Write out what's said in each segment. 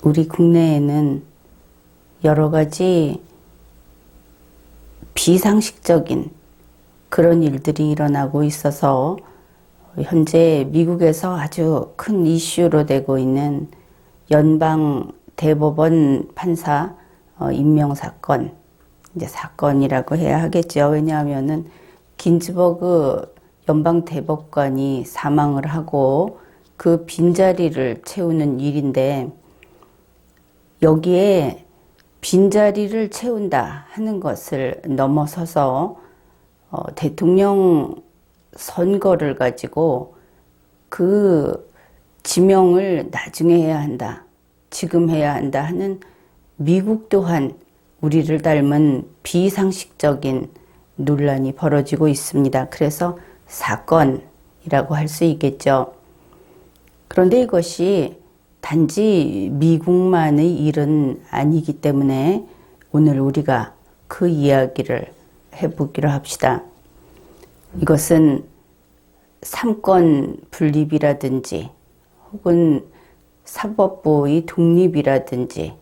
우리 국내에는 여러 가지 비상식적인 그런 일들이 일어나고 있어서 현재 미국에서 아주 큰 이슈로 되고 있는 연방 대법원 판사 임명 사건, 이제 사건이라고 해야 하겠죠. 왜냐하면은 긴즈버그 연방 대법관이 사망을 하고 그 빈자리를 채우는 일인데, 여기에 빈자리를 채운다 하는 것을 넘어서서 대통령 선거를 가지고 그 지명을 나중에 해야 한다, 지금 해야 한다 하는 미국 또한 우리를 닮은 비상식적인 논란이 벌어지고 있습니다. 그래서 사건이라고 할 수 있겠죠. 그런데 이것이 단지 미국만의 일은 아니기 때문에 오늘 우리가 그 이야기를 해보기로 합시다. 이것은 삼권 분립이라든지 혹은 사법부의 독립이라든지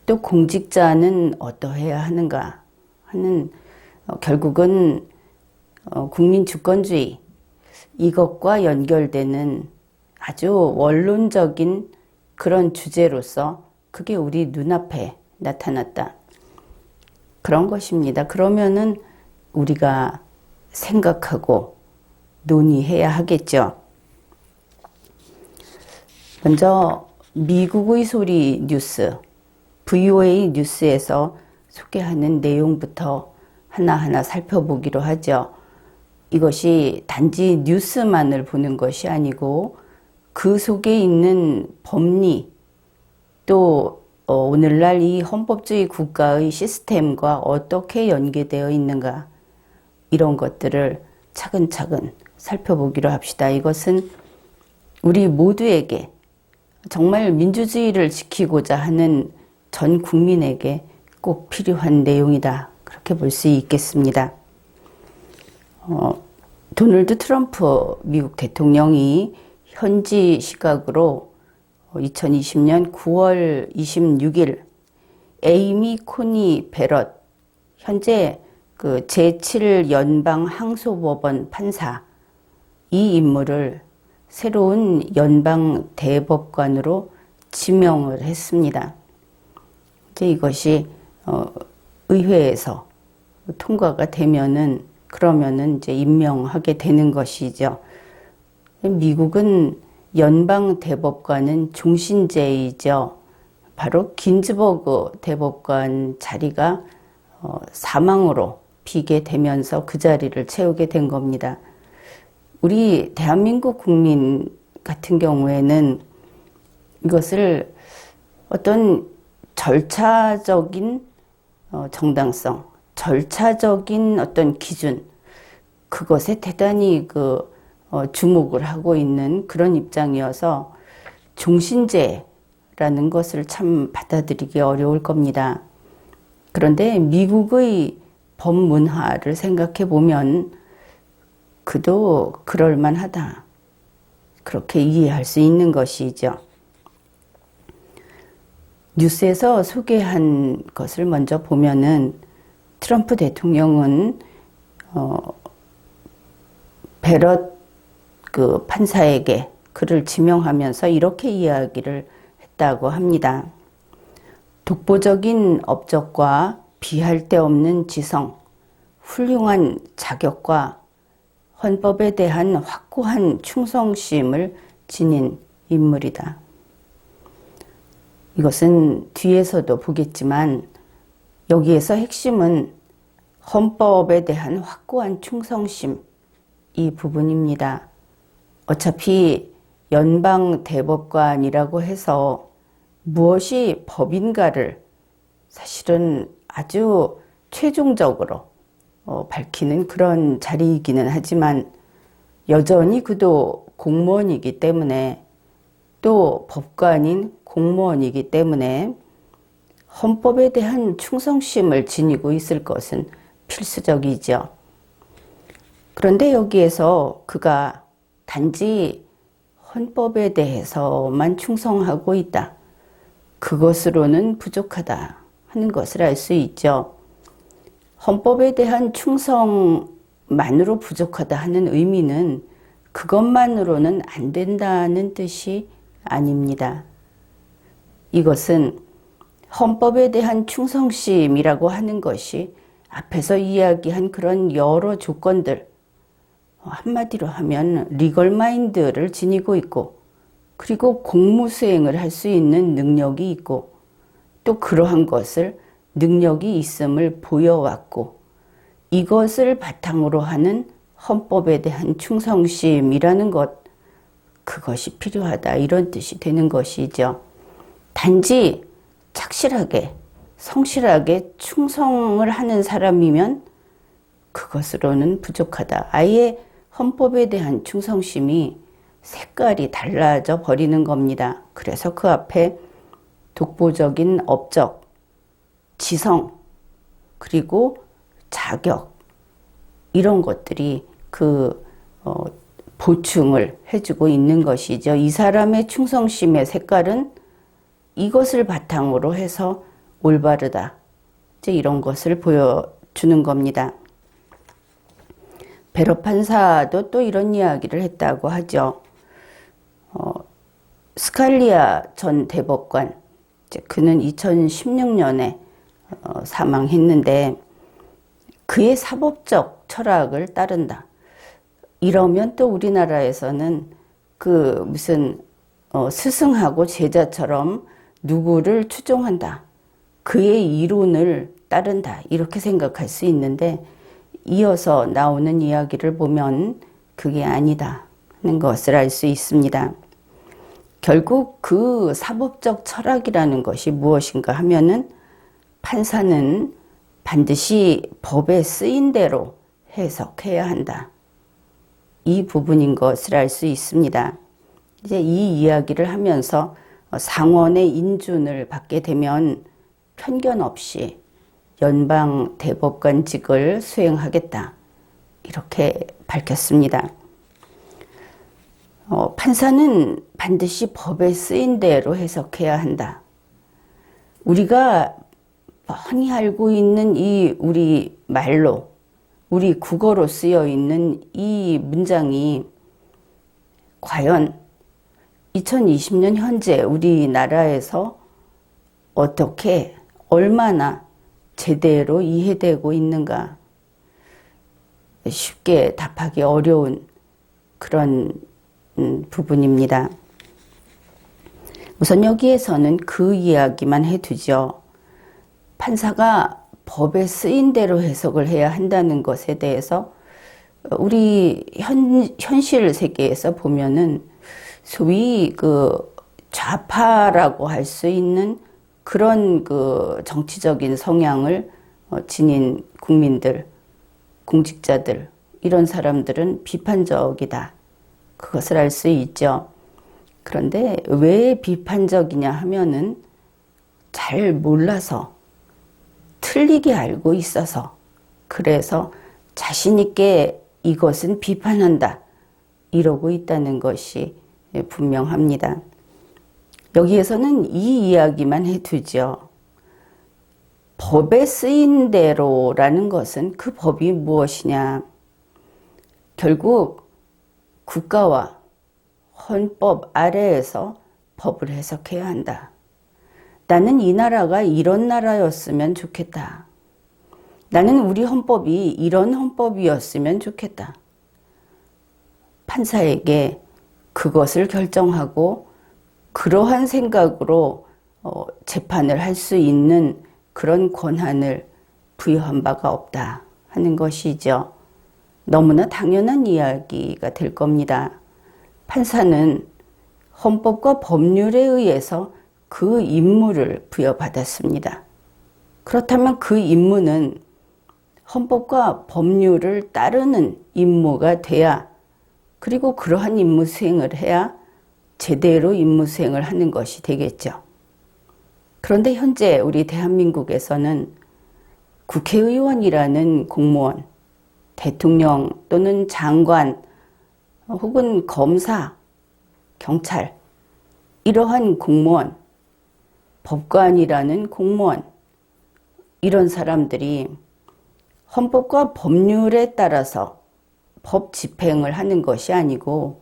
또 공직자는 어떠해야 하는가 하는 결국은 국민 주권주의, 이것과 연결되는 아주 원론적인 그런 주제로서 그게 우리 눈앞에 나타났다, 그런 것입니다. 그러면은 우리가 생각하고 논의해야 하겠죠. 먼저 미국의 소리 뉴스, VOA 뉴스에서 소개하는 내용부터 하나하나 살펴보기로 하죠. 이것이 단지 뉴스만을 보는 것이 아니고 그 속에 있는 법리, 또 오늘날 이 헌법주의 국가의 시스템과 어떻게 연계되어 있는가, 이런 것들을 차근차근 살펴보기로 합시다. 이것은 우리 모두에게, 정말 민주주의를 지키고자 하는 전 국민에게 꼭 필요한 내용이다, 그렇게 볼 수 있겠습니다. 도널드 트럼프 미국 대통령이 현지 시각으로 2020년 9월 26일 에이미 코니 베럿, 현재 그 제7 연방 항소법원 판사, 이 인물을 새로운 연방 대법관으로 지명을 했습니다. 이제 이것이 의회에서 통과가 되면은, 그러면은 이제 임명하게 되는 것이죠. 미국은 연방 대법관은 종신제이죠. 바로 긴즈버그 대법관 자리가 사망으로 비게 되면서 그 자리를 채우게 된 겁니다. 우리 대한민국 국민 같은 경우에는 이것을 어떤 절차적인 정당성, 절차적인 어떤 기준, 그것에 대단히 주목을 하고 있는 그런 입장이어서 종신제라는 것을 참 받아들이기 어려울 겁니다. 그런데 미국의 법문화를 생각해 보면 그도 그럴만하다, 그렇게 이해할 수 있는 것이죠. 뉴스에서 소개한 것을 먼저 보면은 트럼프 대통령은 베럿 그 판사에게 그를 지명하면서 이렇게 이야기를 했다고 합니다. 독보적인 업적과 비할 데 없는 지성, 훌륭한 자격과 헌법에 대한 확고한 충성심을 지닌 인물이다. 이것은 뒤에서도 보겠지만 여기에서 핵심은 헌법에 대한 확고한 충성심, 이 부분입니다. 어차피 연방 대법관이라고 해서 무엇이 법인가를 사실은 아주 최종적으로 밝히는 그런 자리이기는 하지만 여전히 그도 공무원이기 때문에, 또 법관인 공무원이기 때문에 헌법에 대한 충성심을 지니고 있을 것은 필수적이죠. 그런데 여기에서 그가 단지 헌법에 대해서만 충성하고 있다, 그것으로는 부족하다 하는 것을 알 수 있죠. 헌법에 대한 충성만으로 부족하다 하는 의미는 그것만으로는 안 된다는 뜻이 아닙니다. 이것은 헌법에 대한 충성심이라고 하는 것이 앞에서 이야기한 그런 여러 조건들, 한마디로 하면 리걸 마인드를 지니고 있고, 그리고 공무 수행을 할 수 있는 능력이 있고, 또 그러한 것을 능력이 있음을 보여왔고, 이것을 바탕으로 하는 헌법에 대한 충성심이라는 것, 그것이 필요하다 이런 뜻이 되는 것이죠. 단지 착실하게 성실하게 충성을 하는 사람이면 그것으로는 부족하다. 아예 헌법에 대한 충성심이 색깔이 달라져 버리는 겁니다. 그래서 그 앞에 독보적인 업적, 지성, 그리고 자격, 이런 것들이 보충을 해주고 있는 것이죠. 이 사람의 충성심의 색깔은 이것을 바탕으로 해서 올바르다, 이제 이런 것을 보여주는 겁니다. 베러 판사도 또 이런 이야기를 했다고 하죠. 스칼리아 전 대법관, 이제 그는 2016년에 사망했는데 그의 사법적 철학을 따른다. 이러면 또 우리나라에서는 무슨 스승하고 제자처럼 누구를 추종한다, 그의 이론을 따른다, 이렇게 생각할 수 있는데, 이어서 나오는 이야기를 보면 그게 아니다 하는 것을 알 수 있습니다. 결국 그 사법적 철학이라는 것이 무엇인가 하면은, 판사는 반드시 법에 쓰인 대로 해석해야 한다, 이 부분인 것을 알 수 있습니다. 이제 이 이야기를 하면서 상원의 인준을 받게 되면 편견 없이 연방 대법관직을 수행하겠다, 이렇게 밝혔습니다. 판사는 반드시 법에 쓰인 대로 해석해야 한다. 우리가 뻔히 알고 있는 이 우리 말로, 우리 국어로 쓰여 있는 이 문장이 과연 2020년 현재 우리나라에서 어떻게, 얼마나 제대로 이해되고 있는가, 쉽게 답하기 어려운 그런 부분입니다. 우선 여기에서는 그 이야기만 해두죠. 판사가 법에 쓰인 대로 해석을 해야 한다는 것에 대해서 우리 현실 세계에서 보면은 소위 좌파라고 할 수 있는 그런 정치적인 성향을 지닌 국민들, 공직자들, 이런 사람들은 비판적이다, 그것을 알 수 있죠. 그런데 왜 비판적이냐 하면은 잘 몰라서, 틀리게 알고 있어서, 그래서 자신 있게 이것은 비판한다, 이러고 있다는 것이 분명합니다. 여기에서는 이 이야기만 해두죠. 법에 쓰인 대로라는 것은 그 법이 무엇이냐. 결국 국가와 헌법 아래에서 법을 해석해야 한다. 나는 이 나라가 이런 나라였으면 좋겠다. 나는 우리 헌법이 이런 헌법이었으면 좋겠다. 판사에게 그것을 결정하고 그러한 생각으로 재판을 할 수 있는 그런 권한을 부여한 바가 없다 하는 것이죠. 너무나 당연한 이야기가 될 겁니다. 판사는 헌법과 법률에 의해서 그 임무를 부여받았습니다. 그렇다면 그 임무는 헌법과 법률을 따르는 임무가 돼야, 그리고 그러한 임무 수행을 해야 제대로 임무 수행을 하는 것이 되겠죠. 그런데 현재 우리 대한민국에서는 국회의원이라는 공무원, 대통령 또는 장관, 혹은 검사, 경찰, 이러한 공무원, 법관이라는 공무원, 이런 사람들이 헌법과 법률에 따라서 법 집행을 하는 것이 아니고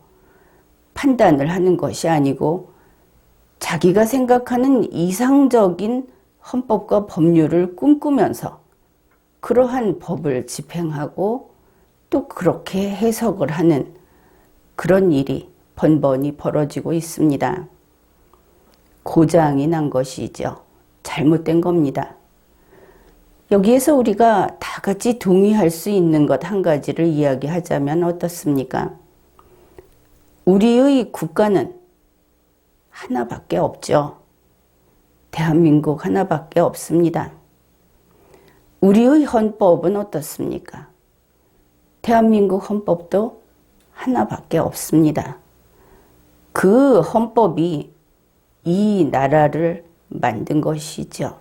판단을 하는 것이 아니고 자기가 생각하는 이상적인 헌법과 법률을 꿈꾸면서 그러한 법을 집행하고 또 그렇게 해석을 하는 그런 일이 번번이 벌어지고 있습니다. 고장이 난 것이죠. 잘못된 겁니다. 여기에서 우리가 다 같이 동의할 수 있는 것 한 가지를 이야기하자면 어떻습니까? 우리의 국가는 하나밖에 없죠. 대한민국 하나밖에 없습니다. 우리의 헌법은 어떻습니까? 대한민국 헌법도 하나밖에 없습니다. 그 헌법이 이 나라를 만든 것이죠.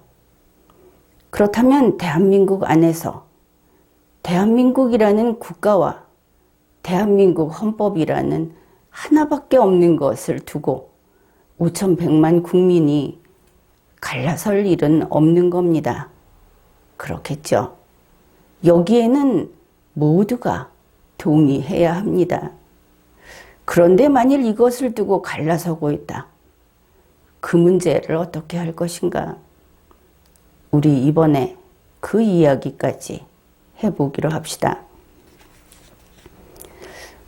그렇다면 대한민국 안에서 대한민국이라는 국가와 대한민국 헌법이라는 하나밖에 없는 것을 두고 5,100만 국민이 갈라설 일은 없는 겁니다. 그렇겠죠. 여기에는 모두가 동의해야 합니다. 그런데 만일 이것을 두고 갈라서고 있다. 그 문제를 어떻게 할 것인가? 우리 이번에 그 이야기까지 해보기로 합시다.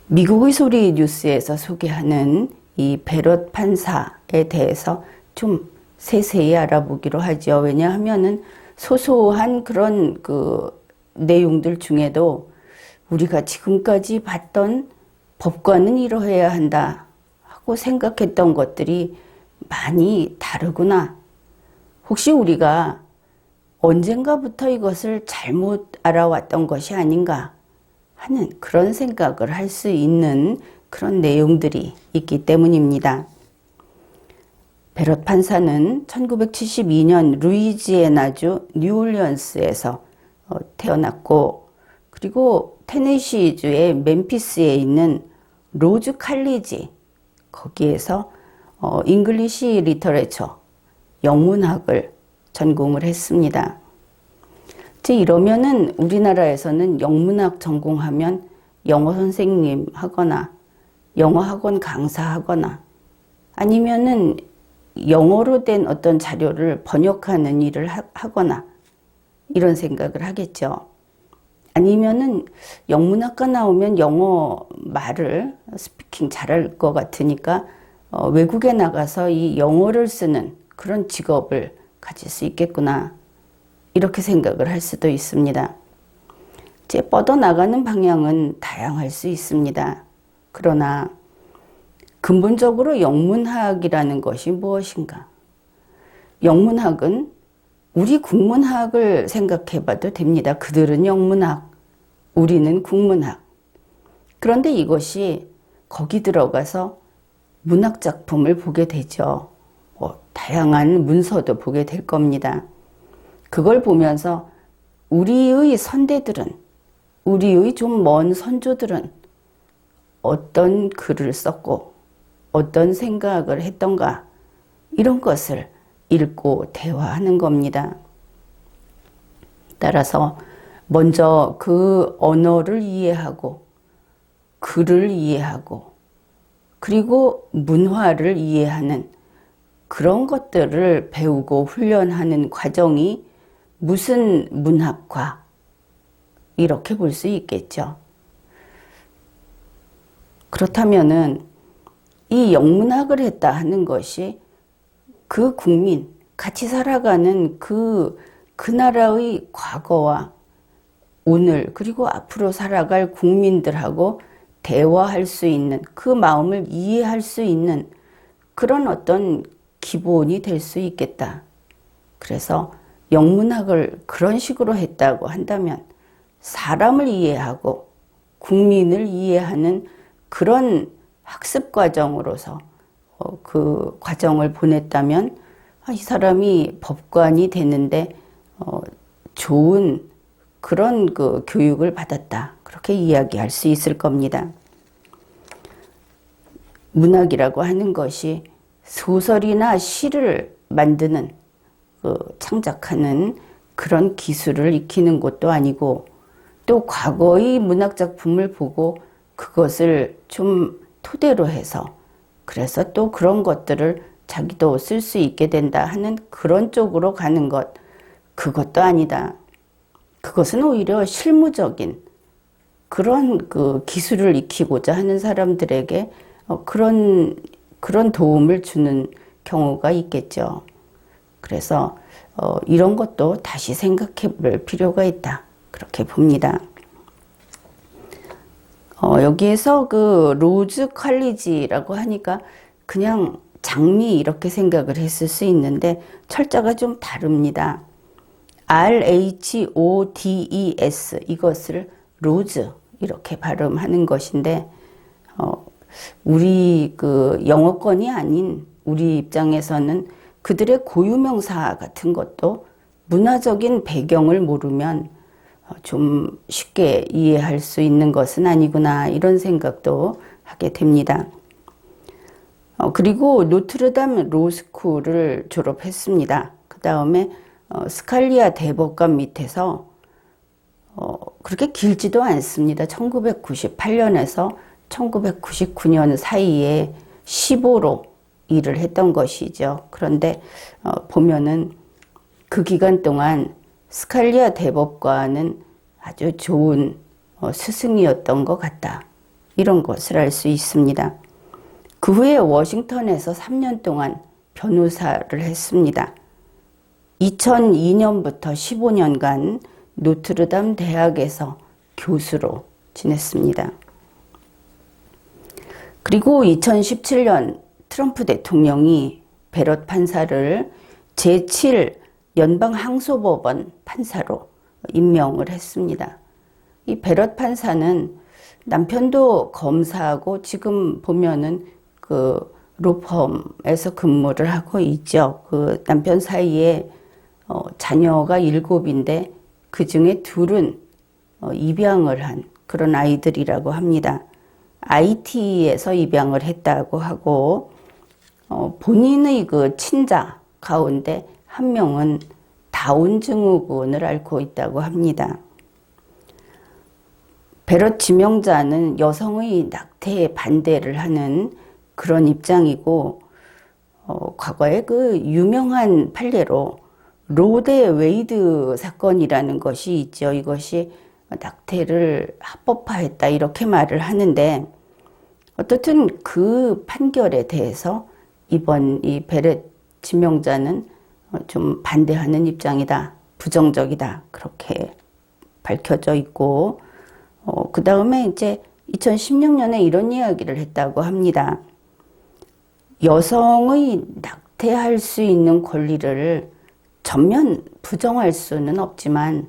미국의 소리 뉴스에서 소개하는 이 베럿 판사에 대해서 좀 세세히 알아보기로 하죠. 왜냐하면은 소소한 그런 그 내용들 중에도 우리가 지금까지 봤던 법과는 이러해야 한다 하고 생각했던 것들이 많이 다르구나. 혹시 우리가 언젠가부터 이것을 잘못 알아왔던 것이 아닌가 하는 그런 생각을 할 수 있는 그런 내용들이 있기 때문입니다. 베럿 판사는 1972년 루이지애나주 뉴올리언스에서 태어났고, 그리고 테네시주의 멤피스에 있는 로즈 칼리지, 거기에서 잉글리시 리터레처, 영문학을 전공을 했습니다. 이러면은 우리나라에서는 영문학 전공하면 영어 선생님 하거나 영어 학원 강사하거나 아니면은 영어로 된 어떤 자료를 번역하는 일을 하거나 이런 생각을 하겠죠. 아니면은 영문학과 나오면 영어 말을 스피킹 잘할 것 같으니까 외국에 나가서 이 영어를 쓰는 그런 직업을 가질 수 있겠구나. 이렇게 생각을 할 수도 있습니다. 이제 뻗어나가는 방향은 다양할 수 있습니다. 그러나 근본적으로 영문학이라는 것이 무엇인가? 영문학은 우리 국문학을 생각해 봐도 됩니다. 그들은 영문학, 우리는 국문학. 그런데 이것이 거기 들어가서 문학 작품을 보게 되죠. 다양한 문서도 보게 될 겁니다. 그걸 보면서 우리의 선대들은, 우리의 좀 먼 선조들은 어떤 글을 썼고 어떤 생각을 했던가, 이런 것을 읽고 대화하는 겁니다. 따라서 먼저 그 언어를 이해하고 글을 이해하고 그리고 문화를 이해하는 그런 것들을 배우고 훈련하는 과정이 무슨 문학과, 이렇게 볼 수 있겠죠. 그렇다면은 이 영문학을 했다 하는 것이 그 국민, 같이 살아가는 그 나라의 과거와 오늘 그리고 앞으로 살아갈 국민들하고 대화할 수 있는, 그 마음을 이해할 수 있는 그런 어떤 기본이 될 수 있겠다. 그래서 영문학을 그런 식으로 했다고 한다면 사람을 이해하고 국민을 이해하는 그런 학습 과정으로서 그 과정을 보냈다면 이 사람이 법관이 됐는데 좋은 그런 그 교육을 받았다. 그렇게 이야기할 수 있을 겁니다. 문학이라고 하는 것이 소설이나 시를 만드는 창작하는 그런 기술을 익히는 것도 아니고, 또 과거의 문학작품을 보고 그것을 좀 토대로 해서, 그래서 또 그런 것들을 자기도 쓸 수 있게 된다 하는 그런 쪽으로 가는 것, 그것도 아니다. 그것은 오히려 실무적인 그런 기술을 익히고자 하는 사람들에게 그런 도움을 주는 경우가 있겠죠. 그래서 이런 것도 다시 생각해 볼 필요가 있다. 그렇게 봅니다. 여기에서 로즈 컬리지라고 하니까 그냥 장미 이렇게 생각을 했을 수 있는데 철자가 좀 다릅니다. RHODES 이것을 로즈 이렇게 발음하는 것인데 우리 영어권이 아닌 우리 입장에서는 그들의 고유명사 같은 것도 문화적인 배경을 모르면 좀 쉽게 이해할 수 있는 것은 아니구나 이런 생각도 하게 됩니다. 그리고 노트르담 로스쿨을 졸업했습니다. 그 다음에 스칼리아 대법관 밑에서 그렇게 길지도 않습니다. 1998년에서 1999년 사이에 15로 일을 했던 것이죠. 그런데 보면은 그 기간 동안 스칼리아 대법관은 아주 좋은 스승이었던 것 같다. 이런 것을 알 수 있습니다. 그 후에 워싱턴에서 3년 동안 변호사를 했습니다. 2002년부터 15년간 노트르담 대학에서 교수로 지냈습니다. 그리고 2017년 트럼프 대통령이 베럿 판사를 제7 연방항소법원 판사로 임명을 했습니다. 이 베럿 판사는 남편도 검사하고 지금 보면은 로펌에서 근무를 하고 있죠. 남편 사이에 자녀가 7인데 그 중에 2은 입양을 한 그런 아이들이라고 합니다. IT에서 입양을 했다고 하고 본인의 친자 가운데 한 명은 다운 증후군을 앓고 있다고 합니다. 베럿 지명자는 여성의 낙태에 반대를 하는 그런 입장이고 과거에 유명한 판례로 로데 웨이드 사건이라는 것이 있죠. 이것이 낙태를 합법화했다 이렇게 말을 하는데 어떻든 그 판결에 대해서 이번 이 베럿 지명자는 좀 반대하는 입장이다. 부정적이다. 그렇게 밝혀져 있고 그 다음에 이제 2016년에 이런 이야기를 했다고 합니다. 여성의 낙태할 수 있는 권리를 전면 부정할 수는 없지만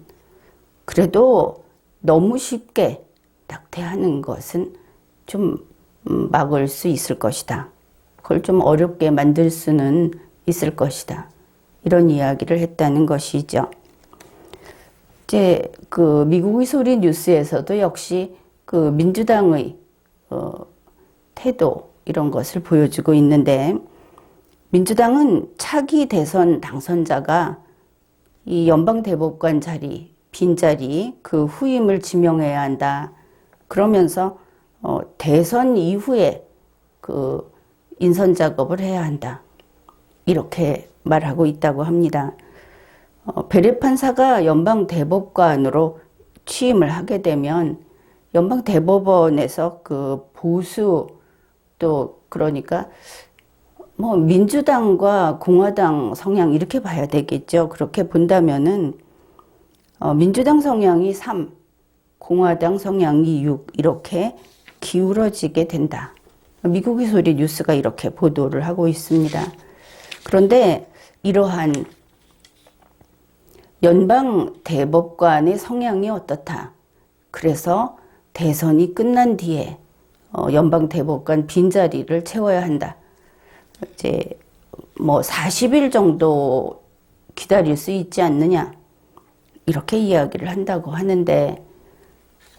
그래도 너무 쉽게 낙태하는 것은 좀 막을 수 있을 것이다. 그걸 좀 어렵게 만들 수는 있을 것이다. 이런 이야기를 했다는 것이죠. 이제 미국의 소리 뉴스에서도 역시 민주당의 태도 이런 것을 보여주고 있는데 민주당은 차기 대선 당선자가 이 연방대법관 자리, 빈자리 그 후임을 지명해야 한다. 그러면서 대선 이후에 인선 작업을 해야 한다. 이렇게 말하고 있다고 합니다. 베럿 판사가 연방대법관으로 취임을 하게 되면 연방대법원에서 보수 또 그러니까 민주당과 공화당 성향 이렇게 봐야 되겠죠. 그렇게 본다면은 민주당 성향이 3, 공화당 성향이 6 이렇게 기울어지게 된다. 미국의 소리 뉴스가 이렇게 보도를 하고 있습니다. 그런데 이러한 연방 대법관의 성향이 어떻다. 그래서 대선이 끝난 뒤에 연방 대법관 빈자리를 채워야 한다. 이제 40일 정도 기다릴 수 있지 않느냐. 이렇게 이야기를 한다고 하는데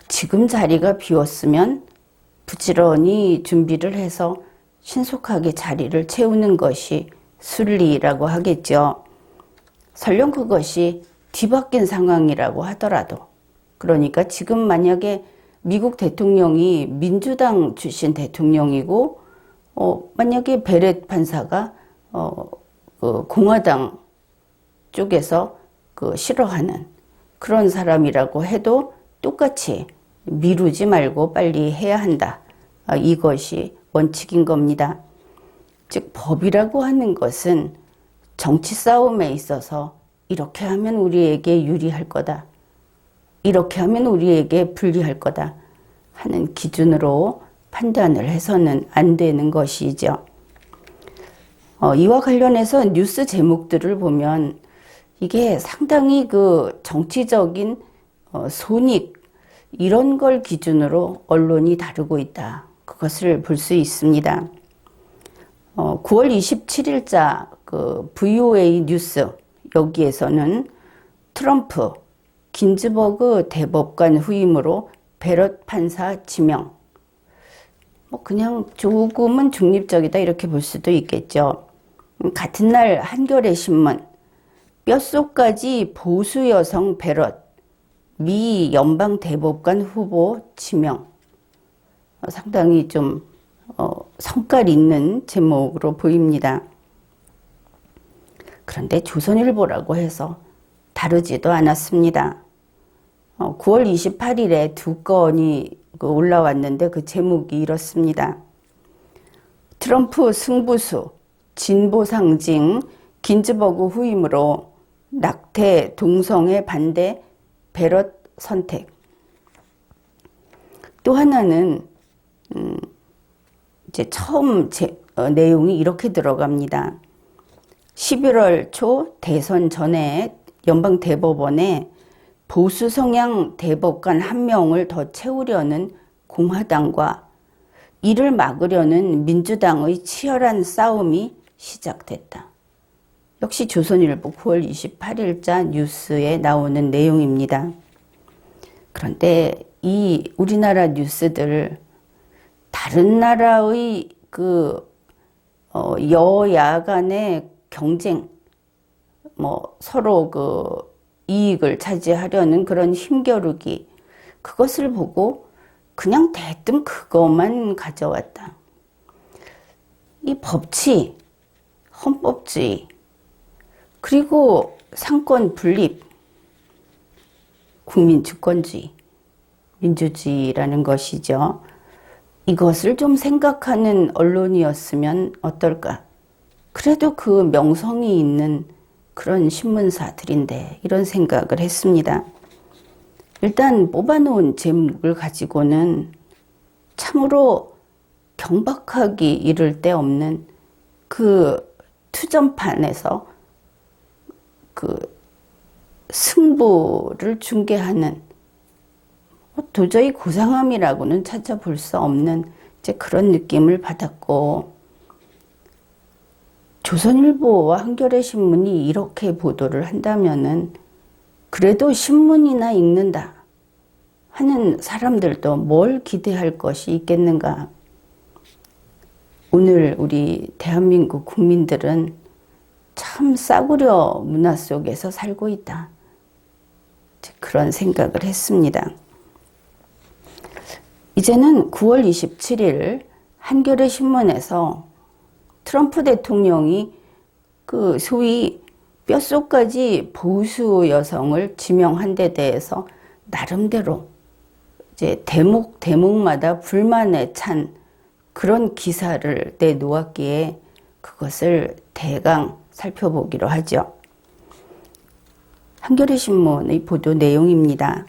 지금 자리가 비었으면 부지런히 준비를 해서 신속하게 자리를 채우는 것이 순리라고 하겠죠. 설령 그것이 뒤바뀐 상황이라고 하더라도, 그러니까 지금 만약에 미국 대통령이 민주당 출신 대통령이고 만약에 베렛 판사가 그 공화당 쪽에서 그 싫어하는 그런 사람이라고 해도 똑같이 미루지 말고 빨리 해야 한다. 이것이 원칙인 겁니다. 즉 법이라고 하는 것은 정치 싸움에 있어서 이렇게 하면 우리에게 유리할 거다. 이렇게 하면 우리에게 불리할 거다 하는 기준으로 판단을 해서는 안 되는 것이죠. 이와 관련해서 뉴스 제목들을 보면 이게 상당히 그 정치적인 손익 이런 걸 기준으로 언론이 다루고 있다. 그것을 볼 수 있습니다. 9월 27일자 그 VOA 뉴스 여기에서는 트럼프 긴즈버그 대법관 후임으로 베럿 판사 지명. 그냥 조금은 중립적이다 이렇게 볼 수도 있겠죠. 같은 날 한겨레 신문 뼛속까지 보수 여성 베럿 미 연방 대법관 후보 지명. 상당히 좀 성깔 있는 제목으로 보입니다. 그런데 조선일보라고 해서 다루지도 않았습니다. 9월 28일에 두 건이 올라왔는데 그 제목이 이렇습니다. 트럼프 승부수, 진보 상징 긴즈버그 후임으로 낙태 동성애 반대 베럿 선택. 또 하나는 이제 처음 내용이 이렇게 들어갑니다. 11월 초 대선 전에 연방 대법원에 보수 성향 대법관 한 명을 더 채우려는 공화당과 이를 막으려는 민주당의 치열한 싸움이 시작됐다. 역시 조선일보 9월 28일자 뉴스에 나오는 내용입니다. 그런데 이 우리나라 뉴스들 다른 나라의 그 여야 간의 경쟁, 서로 그 이익을 차지하려는 그런 힘겨루기, 그것을 보고 그냥 대뜸 그것만 가져왔다. 이 법치, 헌법주의, 그리고 상권 분립, 국민 주권주의, 민주주의라는 것이죠. 이것을 좀 생각하는 언론이었으면 어떨까? 그래도 그 명성이 있는 그런 신문사들인데 이런 생각을 했습니다. 일단 뽑아놓은 제목을 가지고는 참으로 경박하기 이를 데 없는 그 투전판에서 그 승부를 중계하는 도저히 고상함이라고는 찾아볼 수 없는 이제 그런 느낌을 받았고, 조선일보와 한겨레 신문이 이렇게 보도를 한다면은 그래도 신문이나 읽는다 하는 사람들도 뭘 기대할 것이 있겠는가. 오늘 우리 대한민국 국민들은 참 싸구려 문화 속에서 살고 있다. 그런 생각을 했습니다. 이제는 9월 27일 한겨레 신문에서 트럼프 대통령이 그 소위 뼛속까지 보수 여성을 지명한 데 대해서 나름대로 이제 대목마다 불만에 찬 그런 기사를 내놓았기에 그것을 대강 살펴보기로 하죠. 한겨레 신문의 보도 내용입니다.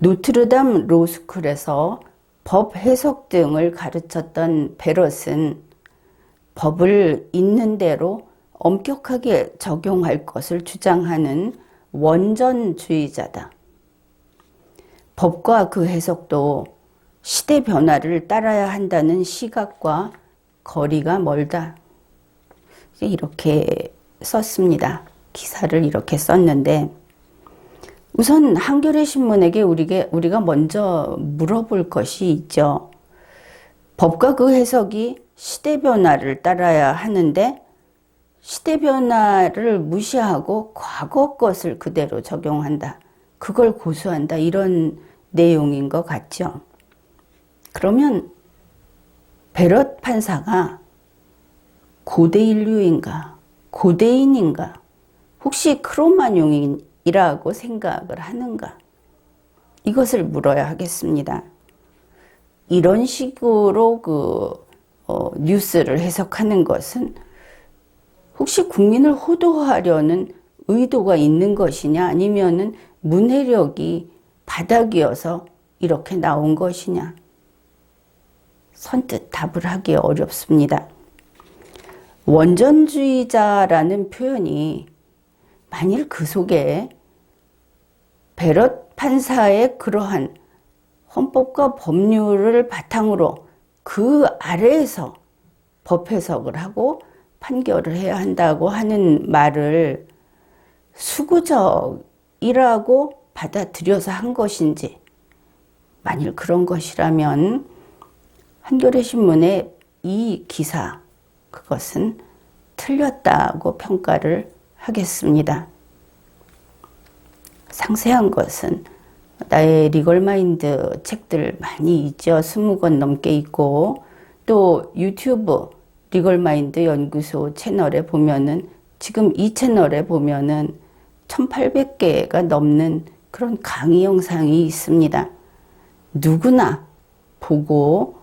노트르담 로스쿨에서 법 해석 등을 가르쳤던 베럿은 법을 있는 대로 엄격하게 적용할 것을 주장하는 원전주의자다. 법과 그 해석도 시대 변화를 따라야 한다는 시각과 거리가 멀다. 이렇게 썼습니다. 기사를 이렇게 썼는데, 우선 한겨레 신문에게 우리가 먼저 물어볼 것이 있죠. 법과 그 해석이 시대 변화를 따라야 하는데 시대 변화를 무시하고 과거 것을 그대로 적용한다. 그걸 고수한다. 이런 내용인 것 같죠. 그러면 베럿 판사가 고대 인류인가? 고대인인가? 혹시 크로마뇽이라고 생각을 하는가? 이것을 물어야 하겠습니다. 이런 식으로 뉴스를 해석하는 것은 혹시 국민을 호도하려는 의도가 있는 것이냐, 아니면은 문해력이 바닥이어서 이렇게 나온 것이냐? 선뜻 답을 하기 어렵습니다. 원전주의자라는 표현이 만일 그 속에 베럿 판사의 그러한 헌법과 법률을 바탕으로 그 아래에서 법 해석을 하고 판결을 해야 한다고 하는 말을 수구적이라고 받아들여서 한 것인지, 만일 그런 것이라면 한겨레 신문의 이 기사, 그것은 틀렸다고 평가를 하겠습니다. 상세한 것은 나의 리걸마인드 책들 많이 있죠. 20권 넘게 있고, 또 유튜브 리걸마인드 연구소 채널에 보면은, 지금 이 채널에 보면은 1800개가 넘는 그런 강의 영상이 있습니다. 누구나 보고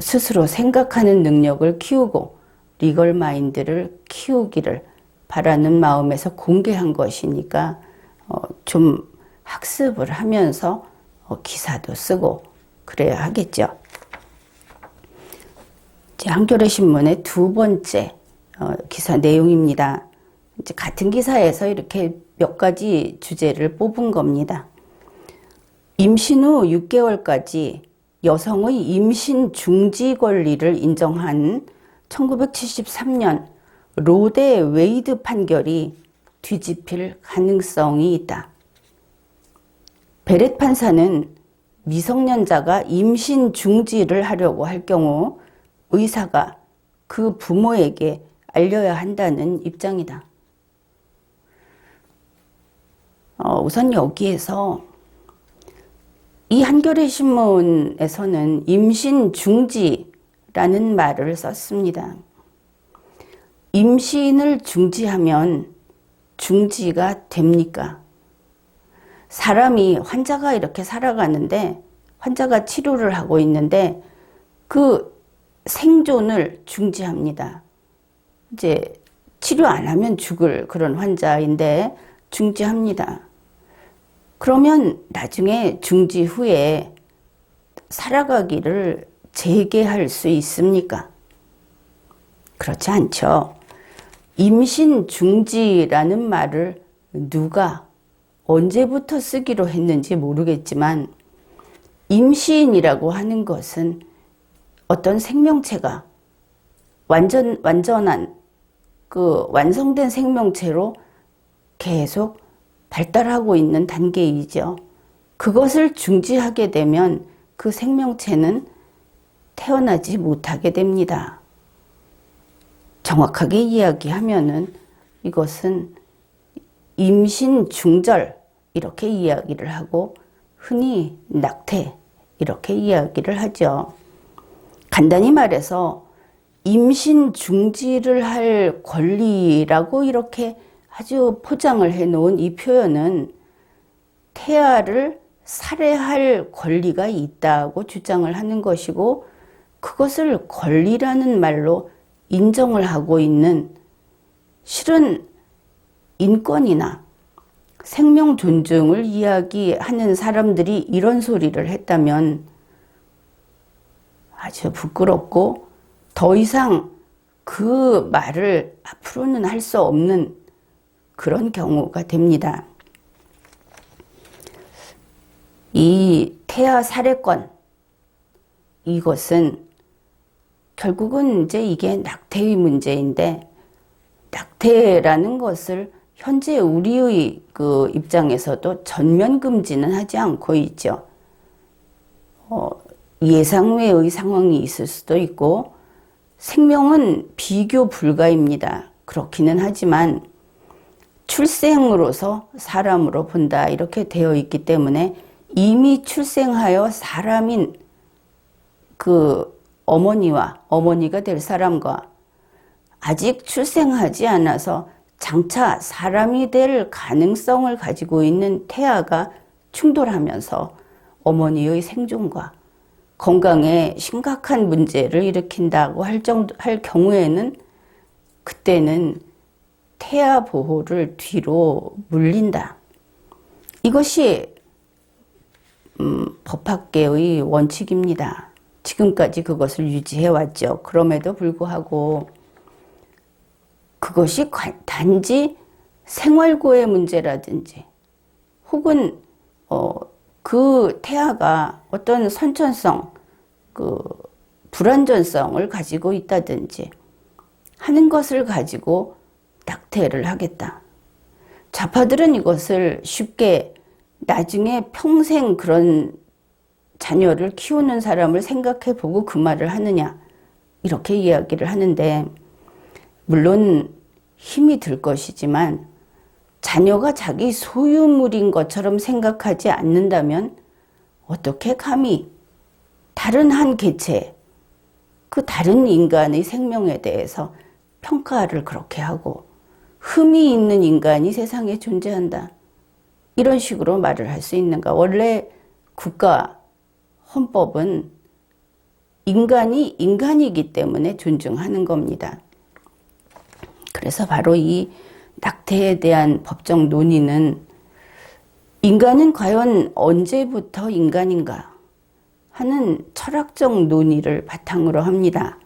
스스로 생각하는 능력을 키우고 리걸마인드를 키우기를 바라는 마음에서 공개한 것이니까 좀 학습을 하면서 기사도 쓰고 그래야 하겠죠. 한겨레 신문의 두 번째 기사 내용입니다. 이제 같은 기사에서 이렇게 몇 가지 주제를 뽑은 겁니다. 임신 후 6개월까지 여성의 임신 중지 권리를 인정한 1973년 로데 웨이드 판결이 뒤집힐 가능성이 있다. 베렛 판사는 미성년자가 임신 중지를 하려고 할 경우 의사가 그 부모에게 알려야 한다는 입장이다. 우선 여기에서 이 한겨레 신문에서는 임신 중지라는 말을 썼습니다. 임신을 중지하면 중지가 됩니까? 환자가 이렇게 살아가는데, 환자가 치료를 하고 있는데 그 생존을 중지합니다. 이제 치료 안 하면 죽을 그런 환자인데 중지합니다. 그러면 나중에 중지 후에 살아가기를 재개할 수 있습니까? 그렇지 않죠. 임신 중지라는 말을 누가 언제부터 쓰기로 했는지 모르겠지만, 임신이라고 하는 것은 어떤 생명체가 완전한 완성된 생명체로 계속 발달하고 있는 단계이죠. 그것을 중지하게 되면 그 생명체는 태어나지 못하게 됩니다. 정확하게 이야기하면은 이것은 임신 중절 이렇게 이야기를 하고, 흔히 낙태 이렇게 이야기를 하죠. 간단히 말해서 임신 중지를 할 권리라고 이렇게 아주 포장을 해놓은 이 표현은 태아를 살해할 권리가 있다고 주장을 하는 것이고, 그것을 권리라는 말로 인정을 하고 있는, 실은 인권이나 생명 존중을 이야기하는 사람들이 이런 소리를 했다면 아주 부끄럽고 더 이상 그 말을 앞으로는 할 수 없는 그런 경우가 됩니다. 이 태아 살해권, 이것은 결국은 이제 이게 낙태의 문제인데, 낙태라는 것을 현재 우리의 그 입장에서도 전면 금지는 하지 않고 있죠. 예상외의 상황이 있을 수도 있고, 생명은 비교 불가입니다. 그렇기는 하지만 출생으로서 사람으로 본다 이렇게 되어 있기 때문에 이미 출생하여 사람인 그 어머니와 어머니가 될 사람과 아직 출생하지 않아서 장차 사람이 될 가능성을 가지고 있는 태아가 충돌하면서 어머니의 생존과 건강에 심각한 문제를 일으킨다고 할 경우에는 그때는 태아 보호를 뒤로 물린다. 이것이 법학계의 원칙입니다. 지금까지 그것을 유지해 왔죠. 그럼에도 불구하고 그것이 단지 생활고의 문제라든지 혹은 그 태아가 어떤 선천성, 그 불완전성을 가지고 있다든지 하는 것을 가지고 낙태를 하겠다. 좌파들은 이것을 쉽게 나중에 평생 그런 자녀를 키우는 사람을 생각해 보고 그 말을 하느냐 이렇게 이야기를 하는데 물론 힘이 들 것이지만 자녀가 자기 소유물인 것처럼 생각하지 않는다면 어떻게 감히 다른 한 개체, 그 다른 인간의 생명에 대해서 평가를 그렇게 하고 흠이 있는 인간이 세상에 존재한다. 이런 식으로 말을 할 수 있는가. 원래 국가 헌법은 인간이 인간이기 때문에 존중하는 겁니다. 그래서 바로 이 낙태에 대한 법적 논의는 인간은 과연 언제부터 인간인가 하는 철학적 논의를 바탕으로 합니다.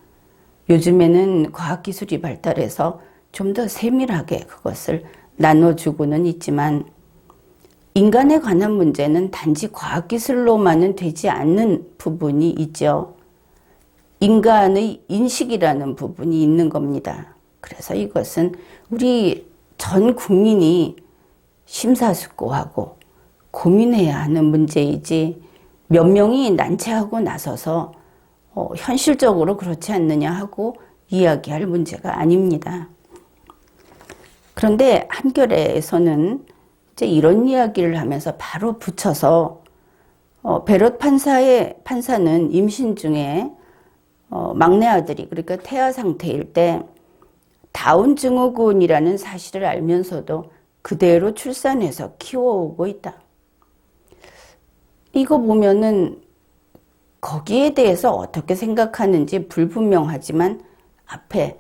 요즘에는 과학기술이 발달해서 좀 더 세밀하게 그것을 나눠주고는 있지만 인간에 관한 문제는 단지 과학기술로만은 되지 않는 부분이 있죠. 인간의 인식이라는 부분이 있는 겁니다. 그래서 이것은 우리 전 국민이 심사숙고하고 고민해야 하는 문제이지 몇 명이 난처하고 나서서 현실적으로 그렇지 않느냐 하고 이야기할 문제가 아닙니다. 그런데 한겨레에서는 이제 이런 이야기를 하면서 바로 붙여서 베럿 판사는 임신 중에 막내 아들이 그러니까 태아 상태일 때 다운 증후군이라는 사실을 알면서도 그대로 출산해서 키워오고 있다. 이거 보면은 거기에 대해서 어떻게 생각하는지 불분명하지만 앞에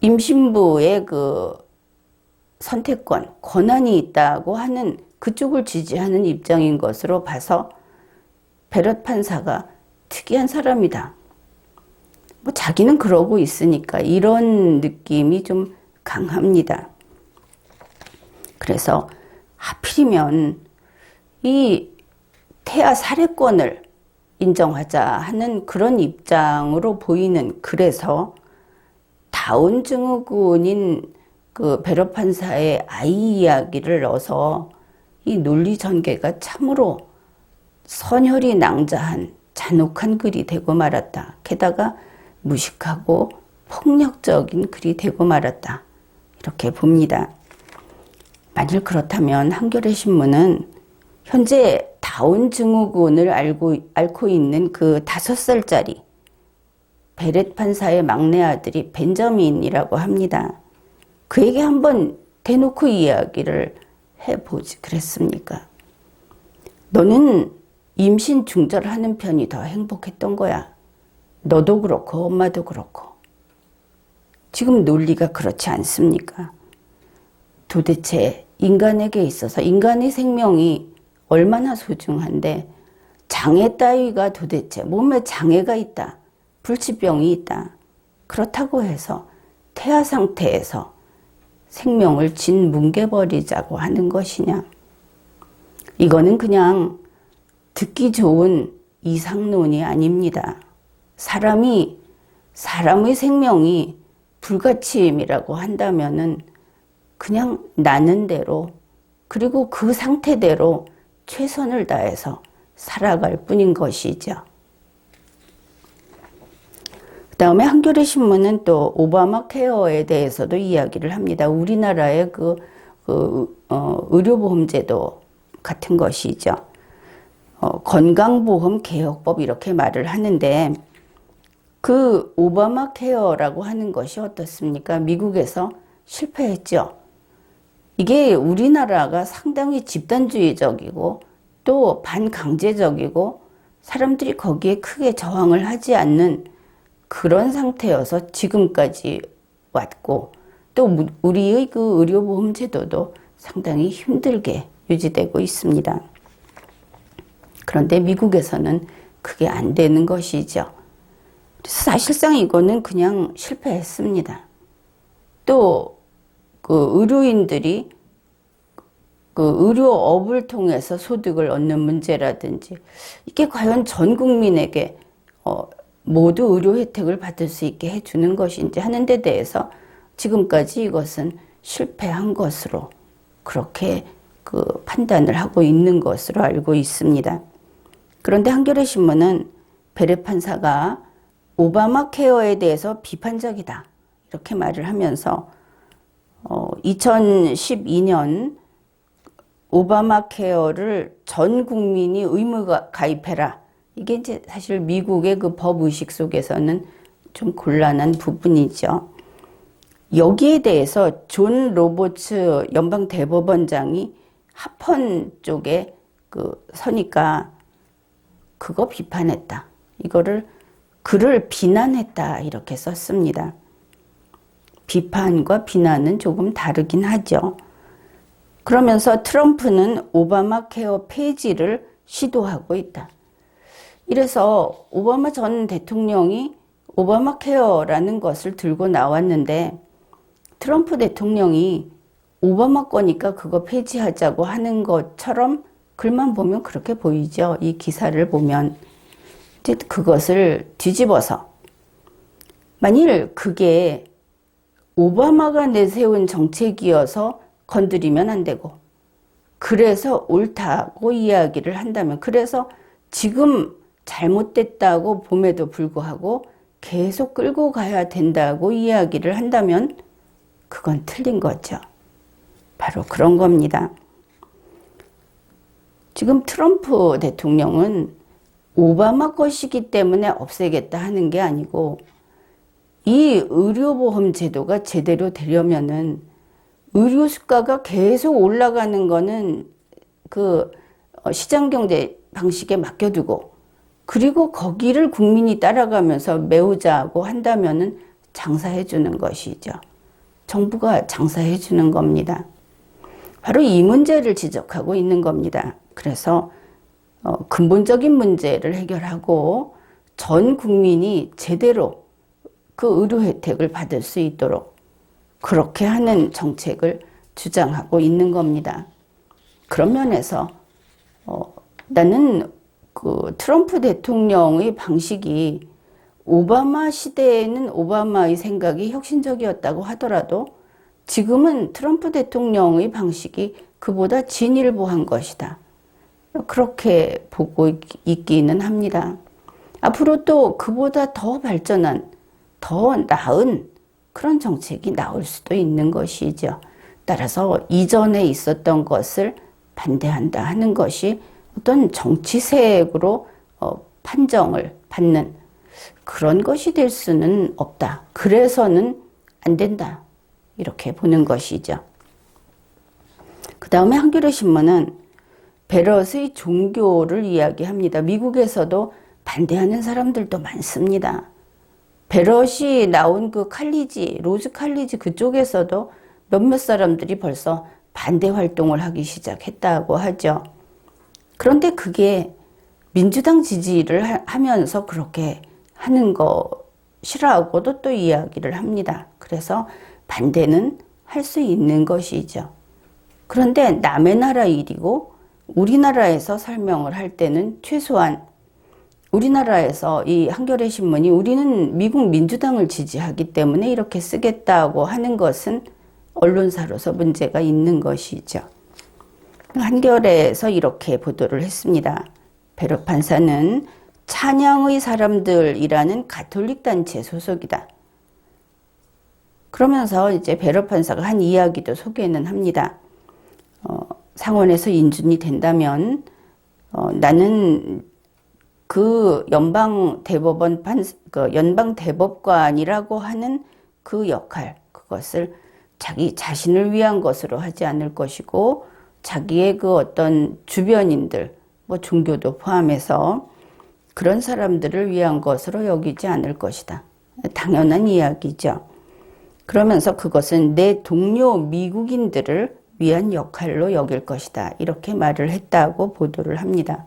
임신부의 그 선택권, 권한이 있다고 하는 그쪽을 지지하는 입장인 것으로 봐서 베럿 판사가 특이한 사람이다. 뭐 자기는 그러고 있으니까 이런 느낌이 좀 강합니다. 그래서 하필이면 이 태아 살해권을 인정하자 하는 그런 입장으로 보이는 그래서 다운 증후군인 그 베럿 판사의 아이 이야기를 넣어서 이 논리 전개가 참으로 선혈이 낭자한 잔혹한 글이 되고 말았다. 게다가 무식하고 폭력적인 글이 되고 말았다. 이렇게 봅니다. 만일 그렇다면 한겨레 신문은 현재 다운 증후군을 앓고 있는 그 5살짜리 베렛 판사의 막내 아들이 벤저민이라고 합니다. 그에게 한번 대놓고 이야기를 해보지 그랬습니까? 너는 임신 중절하는 편이 더 행복했던 거야. 너도 그렇고 엄마도 그렇고. 지금 논리가 그렇지 않습니까? 도대체 인간에게 있어서 인간의 생명이 얼마나 소중한데 장애 따위가 도대체 몸에 장애가 있다. 불치병이 있다. 그렇다고 해서 태아 상태에서 생명을 짓뭉개버리자고 하는 것이냐. 이거는 그냥 듣기 좋은 이상론이 아닙니다. 사람의 생명이 불가침이라고 한다면은 그냥 나는 대로 그리고 그 상태대로 최선을 다해서 살아갈 뿐인 것이죠. 그 다음에 한겨레 신문은 또 오바마 케어에 대해서도 이야기를 합니다. 우리나라의 의료보험제도 같은 것이죠. 건강보험 개혁법 이렇게 말을 하는데 그 오바마 케어라고 하는 것이 어떻습니까? 미국에서 실패했죠. 이게 우리나라가 상당히 집단주의적이고 또 반강제적이고 사람들이 거기에 크게 저항을 하지 않는 그런 상태여서 지금까지 왔고 또 우리의 그 의료보험 제도도 상당히 힘들게 유지되고 있습니다. 그런데 미국에서는 그게 안 되는 것이죠. 그래서 사실상 이거는 그냥 실패했습니다. 또 그 의료인들이 그 의료업을 통해서 소득을 얻는 문제라든지 이게 과연 전 국민에게 모두 의료 혜택을 받을 수 있게 해주는 것인지 하는 데 대해서 지금까지 이것은 실패한 것으로 그렇게 그 판단을 하고 있는 것으로 알고 있습니다. 그런데 한겨레 신문은 베레 판사가 오바마 케어에 대해서 비판적이다 이렇게 말을 하면서 2012년 오바마 케어를 전 국민이 의무 가입해라. 이게 이제 사실 미국의 그 법의식 속에서는 좀 곤란한 부분이죠. 여기에 대해서 존 로버츠 연방 대법원장이 합헌 쪽에 서니까 그거 비판했다. 그를 비난했다. 이렇게 썼습니다. 비판과 비난은 조금 다르긴 하죠. 그러면서 트럼프는 오바마 케어 폐지를 시도하고 있다. 이래서 오바마 전 대통령이 오바마 케어라는 것을 들고 나왔는데 트럼프 대통령이 오바마 거니까 그거 폐지하자고 하는 것처럼 글만 보면 그렇게 보이죠. 이 기사를 보면. 이제 그것을 뒤집어서 만일 그게 오바마가 내세운 정책이어서 건드리면 안 되고 그래서 옳다고 이야기를 한다면 그래서 지금 잘못됐다고 봄에도 불구하고 계속 끌고 가야 된다고 이야기를 한다면 그건 틀린 거죠. 바로 그런 겁니다. 지금 트럼프 대통령은 오바마 것이기 때문에 없애겠다 하는 게 아니고 이 의료보험 제도가 제대로 되려면은 의료 수가가 계속 올라가는 거는 그 시장경제 방식에 맡겨두고 그리고 거기를 국민이 따라가면서 메우자고 한다면은 장사해 주는 것이죠. 정부가 장사해 주는 겁니다. 바로 이 문제를 지적하고 있는 겁니다. 그래서 근본적인 문제를 해결하고 전 국민이 제대로 그 의료 혜택을 받을 수 있도록 그렇게 하는 정책을 주장하고 있는 겁니다. 그런 면에서 나는 그 트럼프 대통령의 방식이 오바마 시대에는 오바마의 생각이 혁신적이었다고 하더라도 지금은 트럼프 대통령의 방식이 그보다 진일보한 것이다. 그렇게 보고 있기는 합니다. 앞으로 또 그보다 더 발전한, 더 나은 그런 정책이 나올 수도 있는 것이죠. 따라서 이전에 있었던 것을 반대한다 하는 것이 어떤 정치색으로 판정을 받는 그런 것이 될 수는 없다. 그래서는 안 된다. 이렇게 보는 것이죠. 그 다음에 한겨레 신문은 베럿의 종교를 이야기합니다. 미국에서도 반대하는 사람들도 많습니다. 베럿이 나온 그 칼리지, 로즈 칼리지 그쪽에서도 몇몇 사람들이 벌써 반대 활동을 하기 시작했다고 하죠. 그런데 그게 민주당 지지를 하면서 그렇게 하는 것이라고도 또 이야기를 합니다. 그래서 반대는 할 수 있는 것이죠. 그런데 남의 나라 일이고 우리나라에서 설명을 할 때는 최소한 우리나라에서 이 한겨레 신문이 우리는 미국 민주당을 지지하기 때문에 이렇게 쓰겠다고 하는 것은 언론사로서 문제가 있는 것이죠. 한겨레에서 이렇게 보도를 했습니다. 베럿 판사는 찬양의 사람들이라는 가톨릭 단체 소속이다. 그러면서 이제 베러 판사가 한 이야기도 소개는 합니다. 상원에서 인준이 된다면 나는 그 연방 대법관이라고 하는 그 역할, 그것을 자기 자신을 위한 것으로 하지 않을 것이고 자기의 그 어떤 주변인들, 뭐 종교도 포함해서 그런 사람들을 위한 것으로 여기지 않을 것이다. 당연한 이야기죠. 그러면서 그것은 내 동료 미국인들을 위한 역할로 여길 것이다. 이렇게 말을 했다고 보도를 합니다.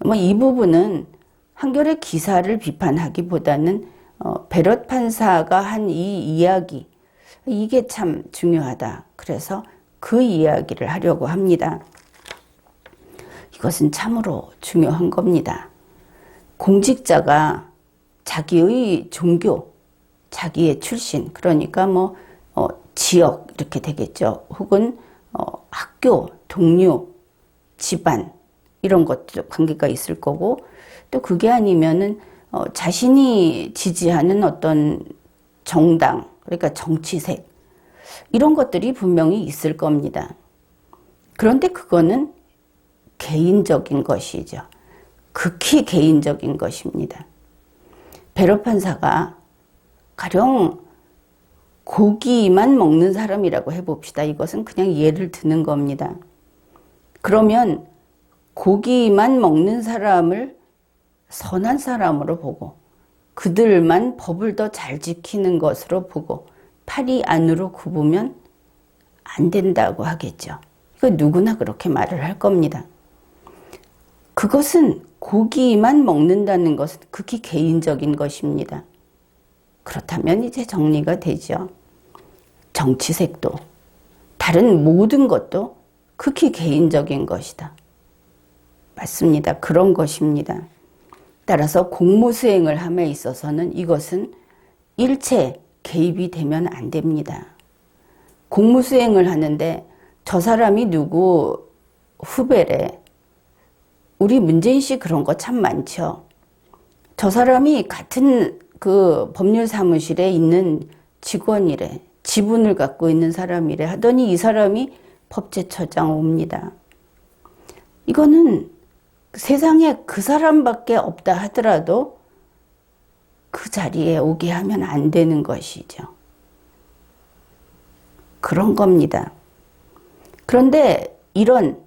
뭐 이 부분은 한겨레 기사를 비판하기보다는 베럿 판사가 한 이 이야기, 이게 참 중요하다. 그래서 그 이야기를 하려고 합니다. 이것은 참으로 중요한 겁니다. 공직자가 자기의 종교, 자기의 출신, 그러니까 뭐 지역 이렇게 되겠죠. 혹은 학교, 동료, 집안 이런 것도 관계가 있을 거고, 또 그게 아니면은 자신이 지지하는 어떤 정당, 그러니까 정치색 이런 것들이 분명히 있을 겁니다. 그런데 그거는 개인적인 것이죠. 극히 개인적인 것입니다. 베러 판사가 가령 고기만 먹는 사람이라고 해봅시다. 이것은 그냥 예를 드는 겁니다. 그러면 고기만 먹는 사람을 선한 사람으로 보고 그들만 법을 더 잘 지키는 것으로 보고 파리 안으로 굽으면 안 된다고 하겠죠. 이거 누구나 그렇게 말을 할 겁니다. 그것은 고기만 먹는다는 것은 극히 개인적인 것입니다. 그렇다면 이제 정리가 되죠. 정치색도 다른 모든 것도 극히 개인적인 것이다. 맞습니다. 그런 것입니다. 따라서 공무 수행을 함에 있어서는 이것은 일체 개입이 되면 안 됩니다. 공무 수행을 하는데 저 사람이 누구 후배래. 우리 문재인 씨 그런 거 참 많죠. 저 사람이 같은 그 법률 사무실에 있는 직원이래. 지분을 갖고 있는 사람이래 하더니 이 사람이 법제처장 옵니다. 이거는 세상에 그 사람밖에 없다 하더라도 그 자리에 오게 하면 안 되는 것이죠. 그런 겁니다. 그런데 이런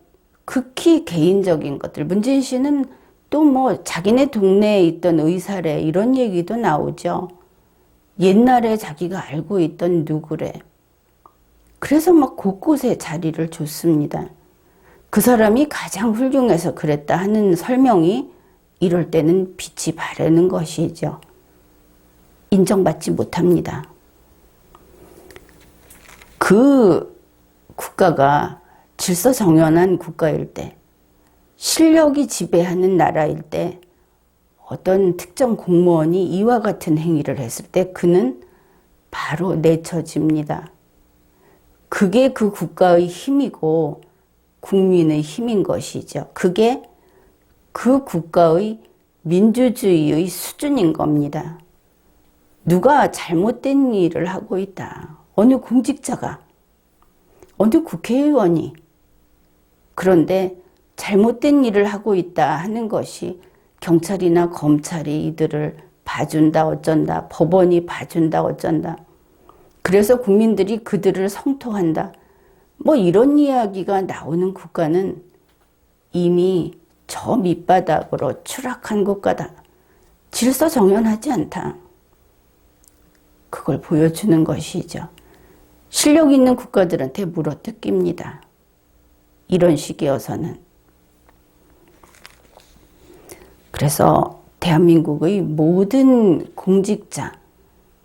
극히 개인적인 것들, 문재인 씨는 또 뭐 자기네 동네에 있던 의사래 이런 얘기도 나오죠. 옛날에 자기가 알고 있던 누구래. 그래서 막 곳곳에 자리를 줬습니다. 그 사람이 가장 훌륭해서 그랬다 하는 설명이 이럴 때는 빛이 바르는 것이죠. 인정받지 못합니다. 그 국가가 질서정연한 국가일 때, 실력이 지배하는 나라일 때 어떤 특정 공무원이 이와 같은 행위를 했을 때 그는 바로 내쳐집니다. 그게 그 국가의 힘이고 국민의 힘인 것이죠. 그게 그 국가의 민주주의의 수준인 겁니다. 누가 잘못된 일을 하고 있다. 어느 공직자가, 어느 국회의원이. 그런데 잘못된 일을 하고 있다 하는 것이 경찰이나 검찰이 이들을 봐준다 어쩐다, 법원이 봐준다 어쩐다. 그래서 국민들이 그들을 성토한다. 뭐 이런 이야기가 나오는 국가는 이미 저 밑바닥으로 추락한 국가다. 질서정연하지 않다. 그걸 보여주는 것이죠. 실력 있는 국가들한테 물어뜯깁니다. 이런 식이어서는. 그래서 대한민국의 모든 공직자,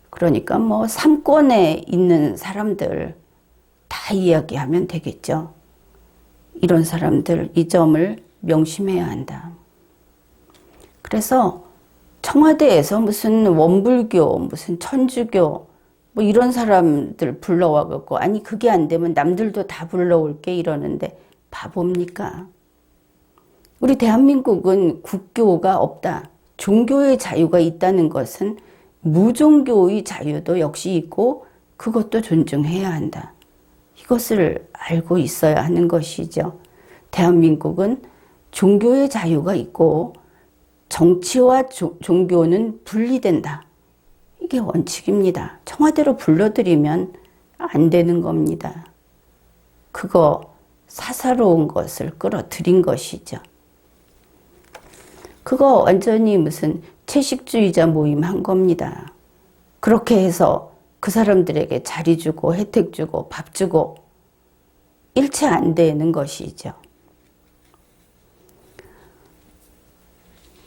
그러니까 뭐 삼권에 있는 사람들 다 이야기하면 되겠죠. 이런 사람들 이 점을 명심해야 한다. 그래서 청와대에서 무슨 원불교, 무슨 천주교 뭐 이런 사람들 불러와 갖고 아니 그게 안 되면 남들도 다 불러올게 이러는데 바보입니까? 우리 대한민국은 국교가 없다. 종교의 자유가 있다는 것은 무종교의 자유도 역시 있고 그것도 존중해야 한다. 이것을 알고 있어야 하는 것이죠. 대한민국은 종교의 자유가 있고 정치와 종교는 분리된다. 이게 원칙입니다. 청와대로 불러들이면 안 되는 겁니다. 그거 사사로운 것을 끌어들인 것이죠. 그거 완전히 무슨 채식주의자 모임 한 겁니다. 그렇게 해서 그 사람들에게 자리 주고 혜택 주고 밥 주고 일체 안 되는 것이죠.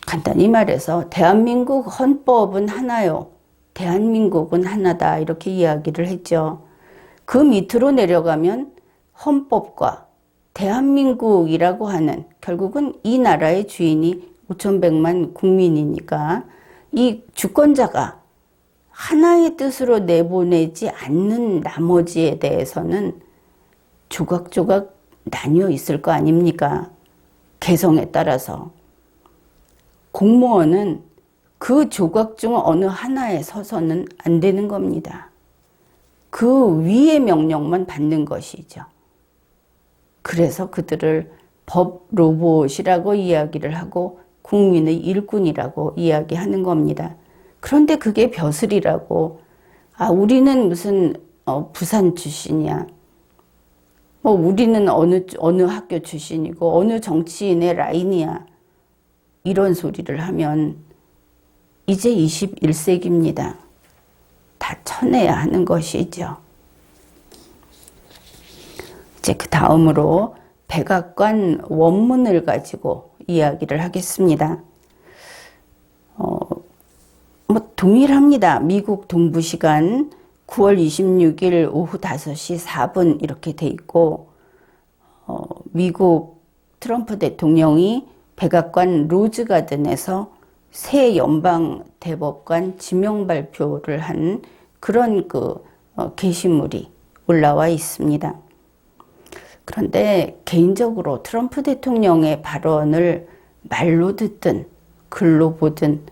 간단히 말해서 대한민국 헌법은 하나요. 대한민국은 하나다. 이렇게 이야기를 했죠. 그 밑으로 내려가면 헌법과 대한민국이라고 하는 결국은 이 나라의 주인이 5,100만 국민이니까 이 주권자가 하나의 뜻으로 내보내지 않는 나머지에 대해서는 조각조각 나뉘어 있을 거 아닙니까? 개성에 따라서. 공무원은 그 조각 중 어느 하나에 서서는 안 되는 겁니다. 그 위의 명령만 받는 것이죠. 그래서 그들을 법 로봇이라고 이야기를 하고 국민의 일꾼이라고 이야기하는 겁니다. 그런데 그게 벼슬이라고, 우리는 무슨 부산 출신이야. 우리는 어느 학교 출신이고 어느 정치인의 라인이야. 이런 소리를 하면 이제 21세기입니다. 다 쳐내야 하는 것이죠. 이제 그 다음으로 백악관 원문을 가지고 이야기를 하겠습니다. 동일합니다. 미국 동부 시간 9월 26일 오후 5시 4분 이렇게 돼 있고, 미국 트럼프 대통령이 백악관 로즈가든에서 새 연방 대법관 지명 발표를 한 그런 게시물이 올라와 있습니다. 그런데 개인적으로 트럼프 대통령의 발언을 말로 듣든 글로 보든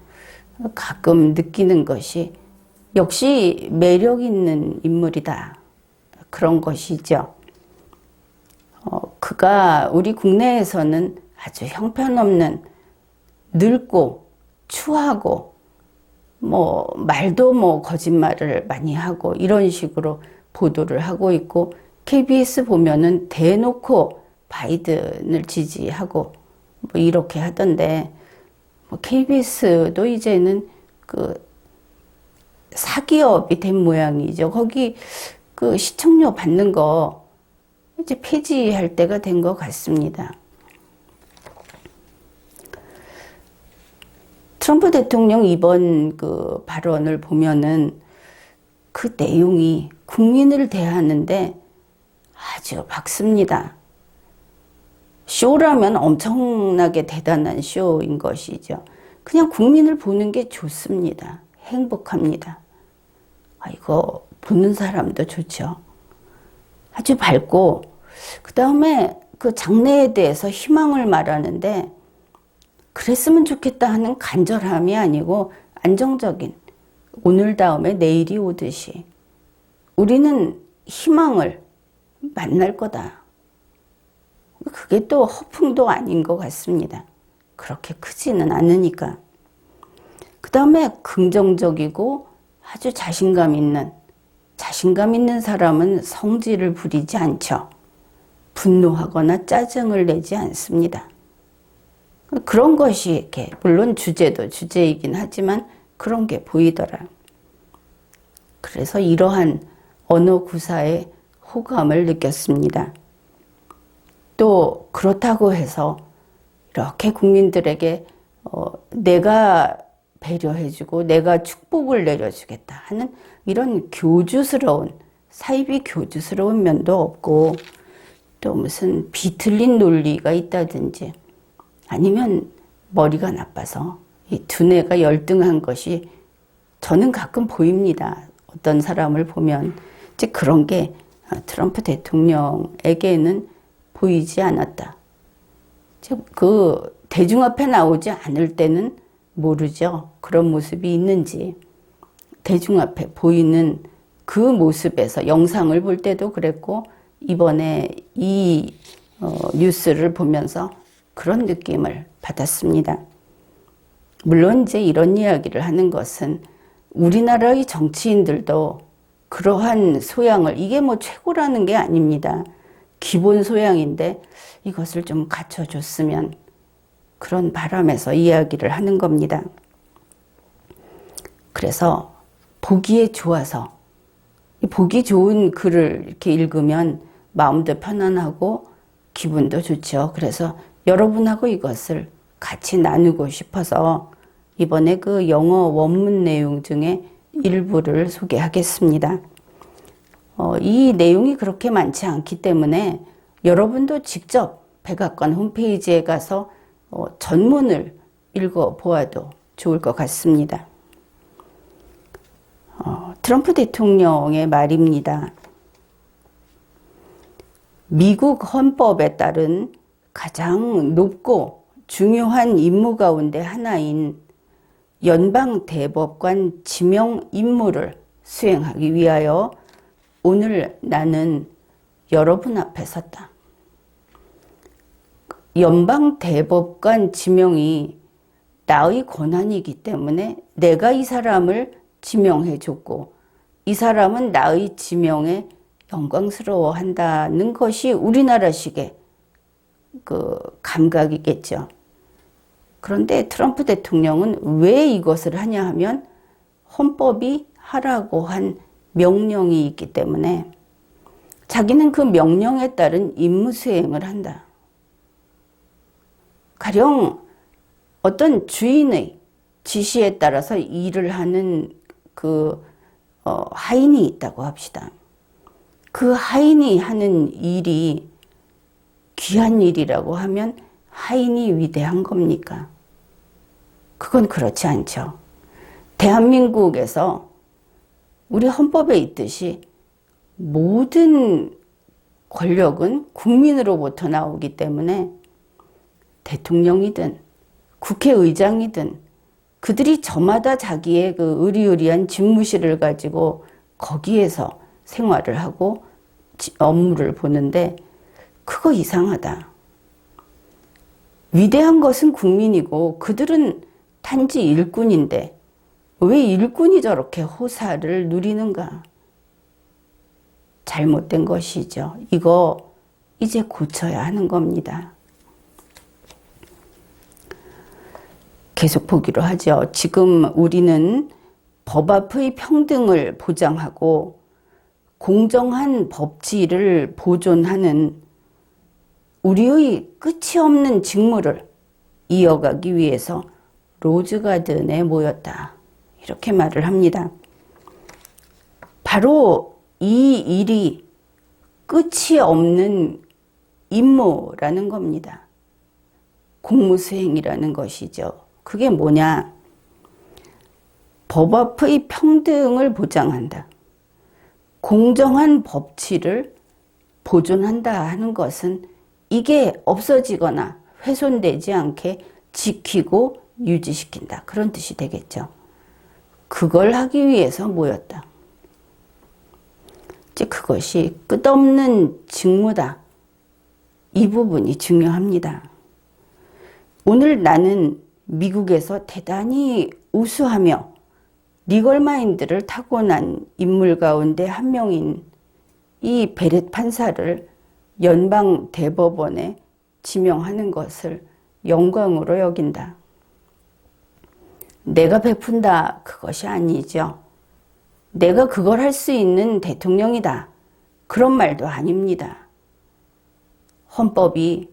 가끔 느끼는 것이 역시 매력 있는 인물이다. 그런 것이죠. 그가 우리 국내에서는 아주 형편없는 늙고 추하고 말도 거짓말을 많이 하고 이런 식으로 보도를 하고 있고, KBS 보면은 대놓고 바이든을 지지하고 이렇게 하던데, KBS도 이제는 사기업이 된 모양이죠. 거기 시청료 받는 거 이제 폐지할 때가 된 것 같습니다. 트럼프 대통령 이번 발언을 보면은 그 내용이 국민을 대하는데 아주 밝습니다. 쇼라면 엄청나게 대단한 쇼인 것이죠. 그냥 국민을 보는 게 좋습니다. 행복합니다. 이거 보는 사람도 좋죠. 아주 밝고, 그 다음에 그 장래에 대해서 희망을 말하는데 그랬으면 좋겠다 하는 간절함이 아니고 안정적인, 오늘 다음에 내일이 오듯이 우리는 희망을 만날 거다. 그게 또 허풍도 아닌 것 같습니다. 그렇게 크지는 않으니까. 그 다음에 긍정적이고 아주 자신감 있는 사람은 성질을 부리지 않죠. 분노하거나 짜증을 내지 않습니다. 그런 것이 이렇게, 물론 주제도 주제이긴 하지만 그런 게 보이더라. 그래서 이러한 언어 구사에 호감을 느꼈습니다. 또 그렇다고 해서 이렇게 국민들에게 내가 배려해주고 내가 축복을 내려주겠다 하는 이런 사이비 교주스러운 면도 없고, 또 무슨 비틀린 논리가 있다든지 아니면 머리가 나빠서 이 두뇌가 열등한 것이 저는 가끔 보입니다. 어떤 사람을 보면 이제 그런 게 트럼프 대통령에게는 보이지 않았다. 그 대중 앞에 나오지 않을 때는 모르죠. 그런 모습이 있는지. 대중 앞에 보이는 그 모습에서 영상을 볼 때도 그랬고 이번에 이 뉴스를 보면서 그런 느낌을 받았습니다. 물론 이제 이런 이야기를 하는 것은 우리나라의 정치인들도 그러한 소양을, 이게 뭐 최고라는 게 아닙니다. 기본 소양인데 이것을 좀 갖춰줬으면, 그런 바람에서 이야기를 하는 겁니다. 그래서 보기에 좋아서, 보기 좋은 글을 이렇게 읽으면 마음도 편안하고 기분도 좋죠. 그래서 여러분하고 이것을 같이 나누고 싶어서 이번에 그 영어 원문 내용 중에 일부를 소개하겠습니다. 이 내용이 그렇게 많지 않기 때문에 여러분도 직접 백악관 홈페이지에 가서 전문을 읽어보아도 좋을 것 같습니다. 트럼프 대통령의 말입니다. 미국 헌법에 따른 가장 높고 중요한 임무 가운데 하나인 연방 대법관 지명 임무를 수행하기 위하여 오늘 나는 여러분 앞에 섰다. 연방 대법관 지명이 나의 권한이기 때문에 내가 이 사람을 지명해 줬고 이 사람은 나의 지명에 영광스러워 한다는 것이 우리나라식의 그 감각이겠죠. 그런데 트럼프 대통령은 왜 이것을 하냐 하면 헌법이 하라고 한 명령이 있기 때문에 자기는 그 명령에 따른 임무 수행을 한다. 가령 어떤 주인의 지시에 따라서 일을 하는 그 하인이 있다고 합시다. 그 하인이 하는 일이 귀한 일이라고 하면 하인이 위대한 겁니까? 그건 그렇지 않죠. 대한민국에서 우리 헌법에 있듯이 모든 권력은 국민으로부터 나오기 때문에 대통령이든 국회의장이든 그들이 저마다 자기의 그 의리의리한 집무실을 가지고 거기에서 생활을 하고 업무를 보는데 그거 이상하다. 위대한 것은 국민이고 그들은 단지 일꾼인데 왜 일꾼이 저렇게 호사를 누리는가? 잘못된 것이죠. 이거 이제 고쳐야 하는 겁니다. 계속 보기로 하죠. 지금 우리는 법 앞의 평등을 보장하고 공정한 법치를 보존하는 우리의 끝이 없는 직무를 이어가기 위해서 로즈가든에 모였다. 이렇게 말을 합니다. 바로 이 일이 끝이 없는 임무라는 겁니다. 공무수행이라는 것이죠. 그게 뭐냐? 법 앞의 평등을 보장한다. 공정한 법치를 보존한다 하는 것은 이게 없어지거나 훼손되지 않게 지키고 유지시킨다. 그런 뜻이 되겠죠. 그걸 하기 위해서 모였다. 이제 그것이 끝없는 직무다. 이 부분이 중요합니다. 오늘 나는 미국에서 대단히 우수하며 리걸마인드를 타고난 인물 가운데 한 명인 이 베렛 판사를 연방 대법원에 지명하는 것을 영광으로 여긴다. 내가 베푼다 그것이 아니죠. 내가 그걸 할 수 있는 대통령이다. 그런 말도 아닙니다. 헌법이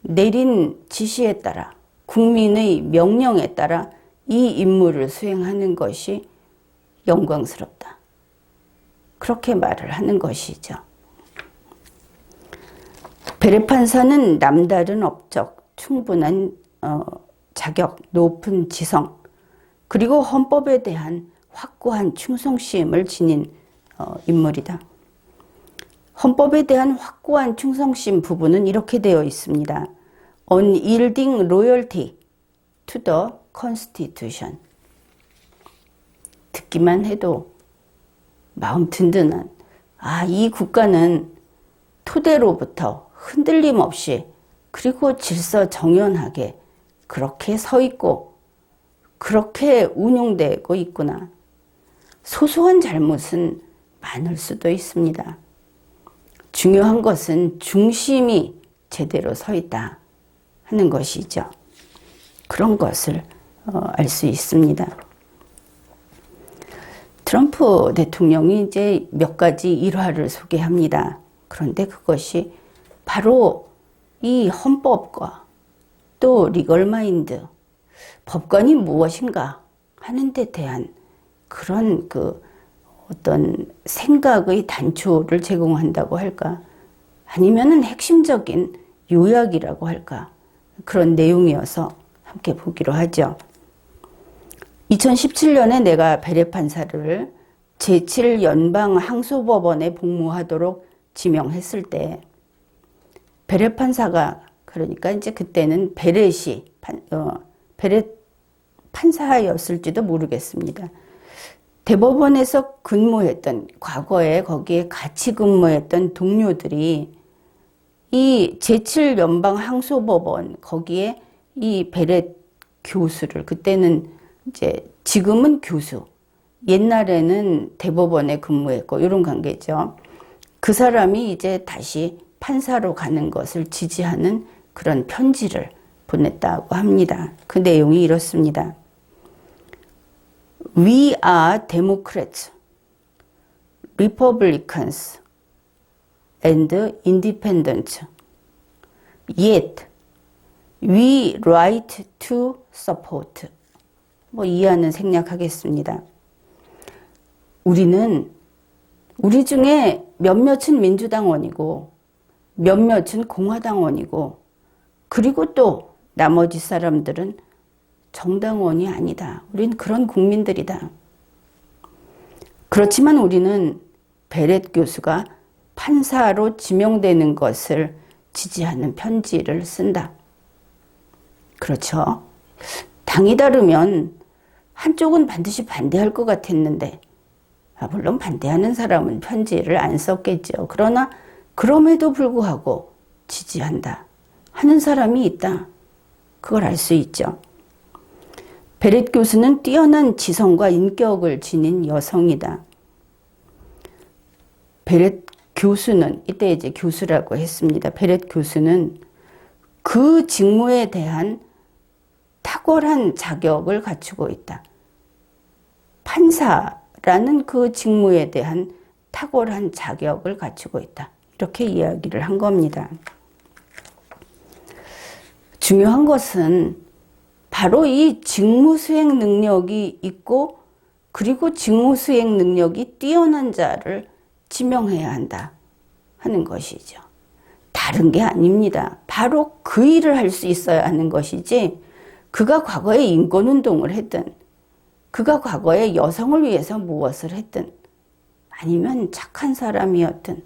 내린 지시에 따라 국민의 명령에 따라 이 임무를 수행하는 것이 영광스럽다. 그렇게 말을 하는 것이죠. 베렛 판사는 남다른 업적, 충분한 자격, 높은 지성, 그리고 헌법에 대한 확고한 충성심을 지닌 인물이다. 헌법에 대한 확고한 충성심 부분은 이렇게 되어 있습니다. Unyielding loyalty to the constitution. 듣기만 해도 마음 든든한, 이 국가는 토대로부터 흔들림 없이 그리고 질서 정연하게 그렇게 서 있고 그렇게 운용되고 있구나. 소소한 잘못은 많을 수도 있습니다. 중요한 것은 중심이 제대로 서 있다 하는 것이죠. 그런 것을 알 수 있습니다. 트럼프 대통령이 이제 몇 가지 일화를 소개합니다. 그런데 그것이 바로 이 헌법과 또 리걸 마인드, 법관이 무엇인가 하는 데 대한 그런 어떤 생각의 단초를 제공한다고 할까? 아니면은 핵심적인 요약이라고 할까? 그런 내용이어서 함께 보기로 하죠. 2017년에 내가 베렛 판사를 제7연방항소법원에 복무하도록 지명했을 때 베렛 판사가 그러니까 이제 그때는 베렛이 베렛 판사였을지도 모르겠습니다. 대법원에서 근무했던 과거에 거기에 같이 근무했던 동료들이 이 제7연방항소법원 거기에 이 베렛 교수를 그때는 이제 지금은 교수 옛날에는 대법원에 근무했고 이런 관계죠. 그 사람이 이제 다시 판사로 가는 것을 지지하는 그런 편지를 보냈다고 합니다. 그 내용이 이렇습니다. We are Democrats, Republicans, and Independents. Yet, we right to support. 이하는 생략하겠습니다. 우리 중에 몇몇은 민주당원이고 몇몇은 공화당원이고 그리고 또 나머지 사람들은 정당원이 아니다. 우린 그런 국민들이다. 그렇지만 우리는 베렛 교수가 판사로 지명되는 것을 지지하는 편지를 쓴다. 그렇죠. 당이 다르면 한쪽은 반드시 반대할 것 같았는데 물론 반대하는 사람은 편지를 안 썼겠죠. 그러나 그럼에도 불구하고 지지한다 하는 사람이 있다. 그걸 알 수 있죠. 베렛 교수는 뛰어난 지성과 인격을 지닌 여성이다. 베렛 교수는 이때 이제 교수라고 했습니다. 베렛 교수는 그 직무에 대한 탁월한 자격을 갖추고 있다. 판사라는 그 직무에 대한 탁월한 자격을 갖추고 있다. 이렇게 이야기를 한 겁니다. 중요한 것은 바로 이 직무 수행 능력이 있고 그리고 직무 수행 능력이 뛰어난 자를 지명해야 한다 하는 것이죠. 다른 게 아닙니다. 바로 그 일을 할 수 있어야 하는 것이지 그가 과거에 인권운동을 했든 그가 과거에 여성을 위해서 무엇을 했든 아니면 착한 사람이었든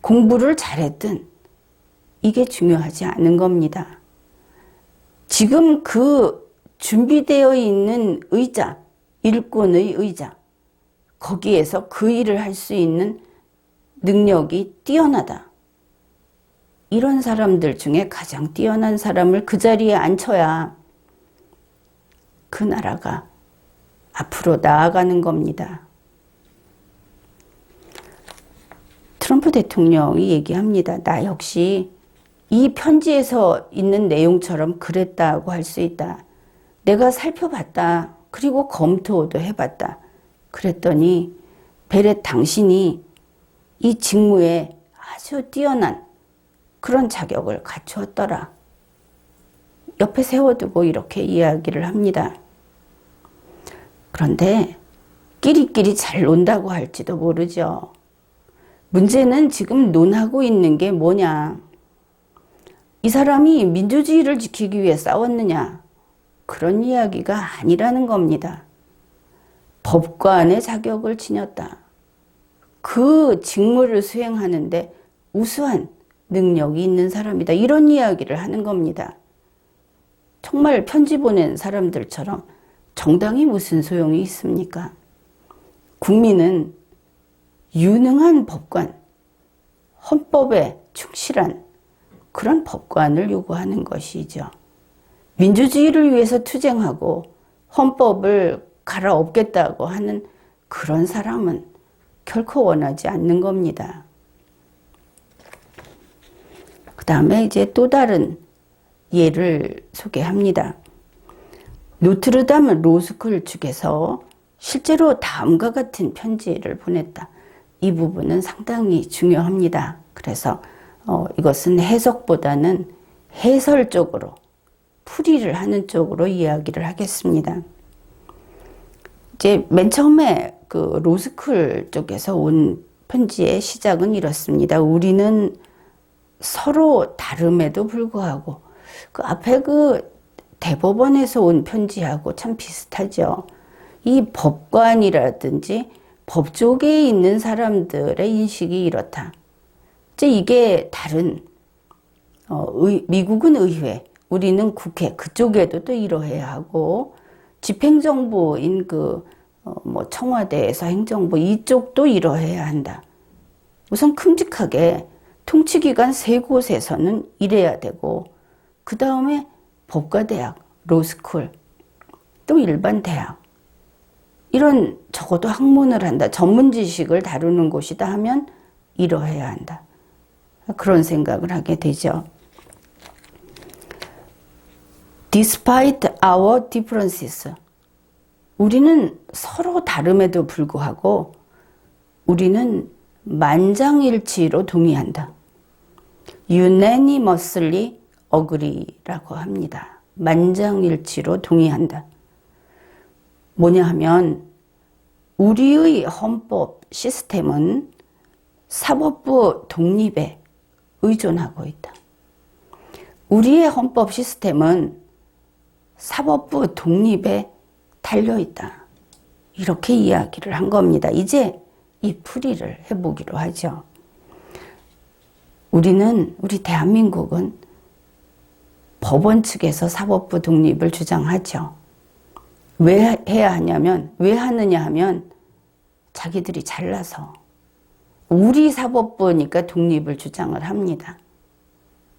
공부를 잘했든 이게 중요하지 않은 겁니다. 지금 그 준비되어 있는 의자, 일꾼의 의자, 거기에서 그 일을 할 수 있는 능력이 뛰어나다. 이런 사람들 중에 가장 뛰어난 사람을 그 자리에 앉혀야 그 나라가 앞으로 나아가는 겁니다. 트럼프 대통령이 얘기합니다. 나 역시 이 편지에서 있는 내용처럼 그랬다고 할 수 있다. 내가 살펴봤다. 그리고 검토도 해봤다. 그랬더니 베렛 당신이 이 직무에 아주 뛰어난 그런 자격을 갖추었더라. 옆에 세워두고 이렇게 이야기를 합니다. 그런데 끼리끼리 잘 논다고 할지도 모르죠. 문제는 지금 논하고 있는 게 뭐냐. 이 사람이 민주주의를 지키기 위해 싸웠느냐. 그런 이야기가 아니라는 겁니다. 법관의 자격을 지녔다. 그 직무를 수행하는데 우수한 능력이 있는 사람이다. 이런 이야기를 하는 겁니다. 정말 편지 보낸 사람들처럼 정당이 무슨 소용이 있습니까? 국민은 유능한 법관, 헌법에 충실한 그런 법관을 요구하는 것이죠. 민주주의를 위해서 투쟁하고 헌법을 갈아엎겠다고 하는 그런 사람은 결코 원하지 않는 겁니다. 그 다음에 이제 또 다른 예를 소개합니다. 노트르담 로스쿨 측에서 실제로 다음과 같은 편지를 보냈다. 이 부분은 상당히 중요합니다. 그래서 이것은 해석보다는 해설 쪽으로, 풀이를 하는 쪽으로 이야기를 하겠습니다. 이제 맨 처음에 그 로스쿨 쪽에서 온 편지의 시작은 이렇습니다. 우리는 서로 다름에도 불구하고, 그 앞에 그 대법원에서 온 편지하고 참 비슷하죠. 이 법관이라든지 법조계에 있는 사람들의 인식이 이렇다. 이제 이게 다른, 미국은 의회, 우리는 국회, 그쪽에도 또 이러해야 하고, 집행정부인 청와대에서 행정부, 이쪽도 이러해야 한다. 우선 큼직하게 통치기관 세 곳에서는 이래야 되고, 그 다음에 법과대학, 로스쿨, 또 일반 대학, 이런 적어도 학문을 한다, 전문 지식을 다루는 곳이다 하면 이러해야 한다. 그런 생각을 하게 되죠. Despite our differences, 우리는 서로 다름에도 불구하고 우리는 만장일치로 동의한다. Unanimously agree라고 합니다. 만장일치로 동의한다. 뭐냐 하면 우리의 헌법 시스템은 사법부 독립에 의존하고 있다. 우리의 헌법 시스템은 사법부 독립에 달려있다. 이렇게 이야기를 한 겁니다. 이제 이 풀이를 해보기로 하죠. 우리 대한민국은 법원 측에서 사법부 독립을 주장하죠. 왜 해야 하냐면, 왜 하느냐 하면 자기들이 잘나서 우리 사법부니까 독립을 주장을 합니다.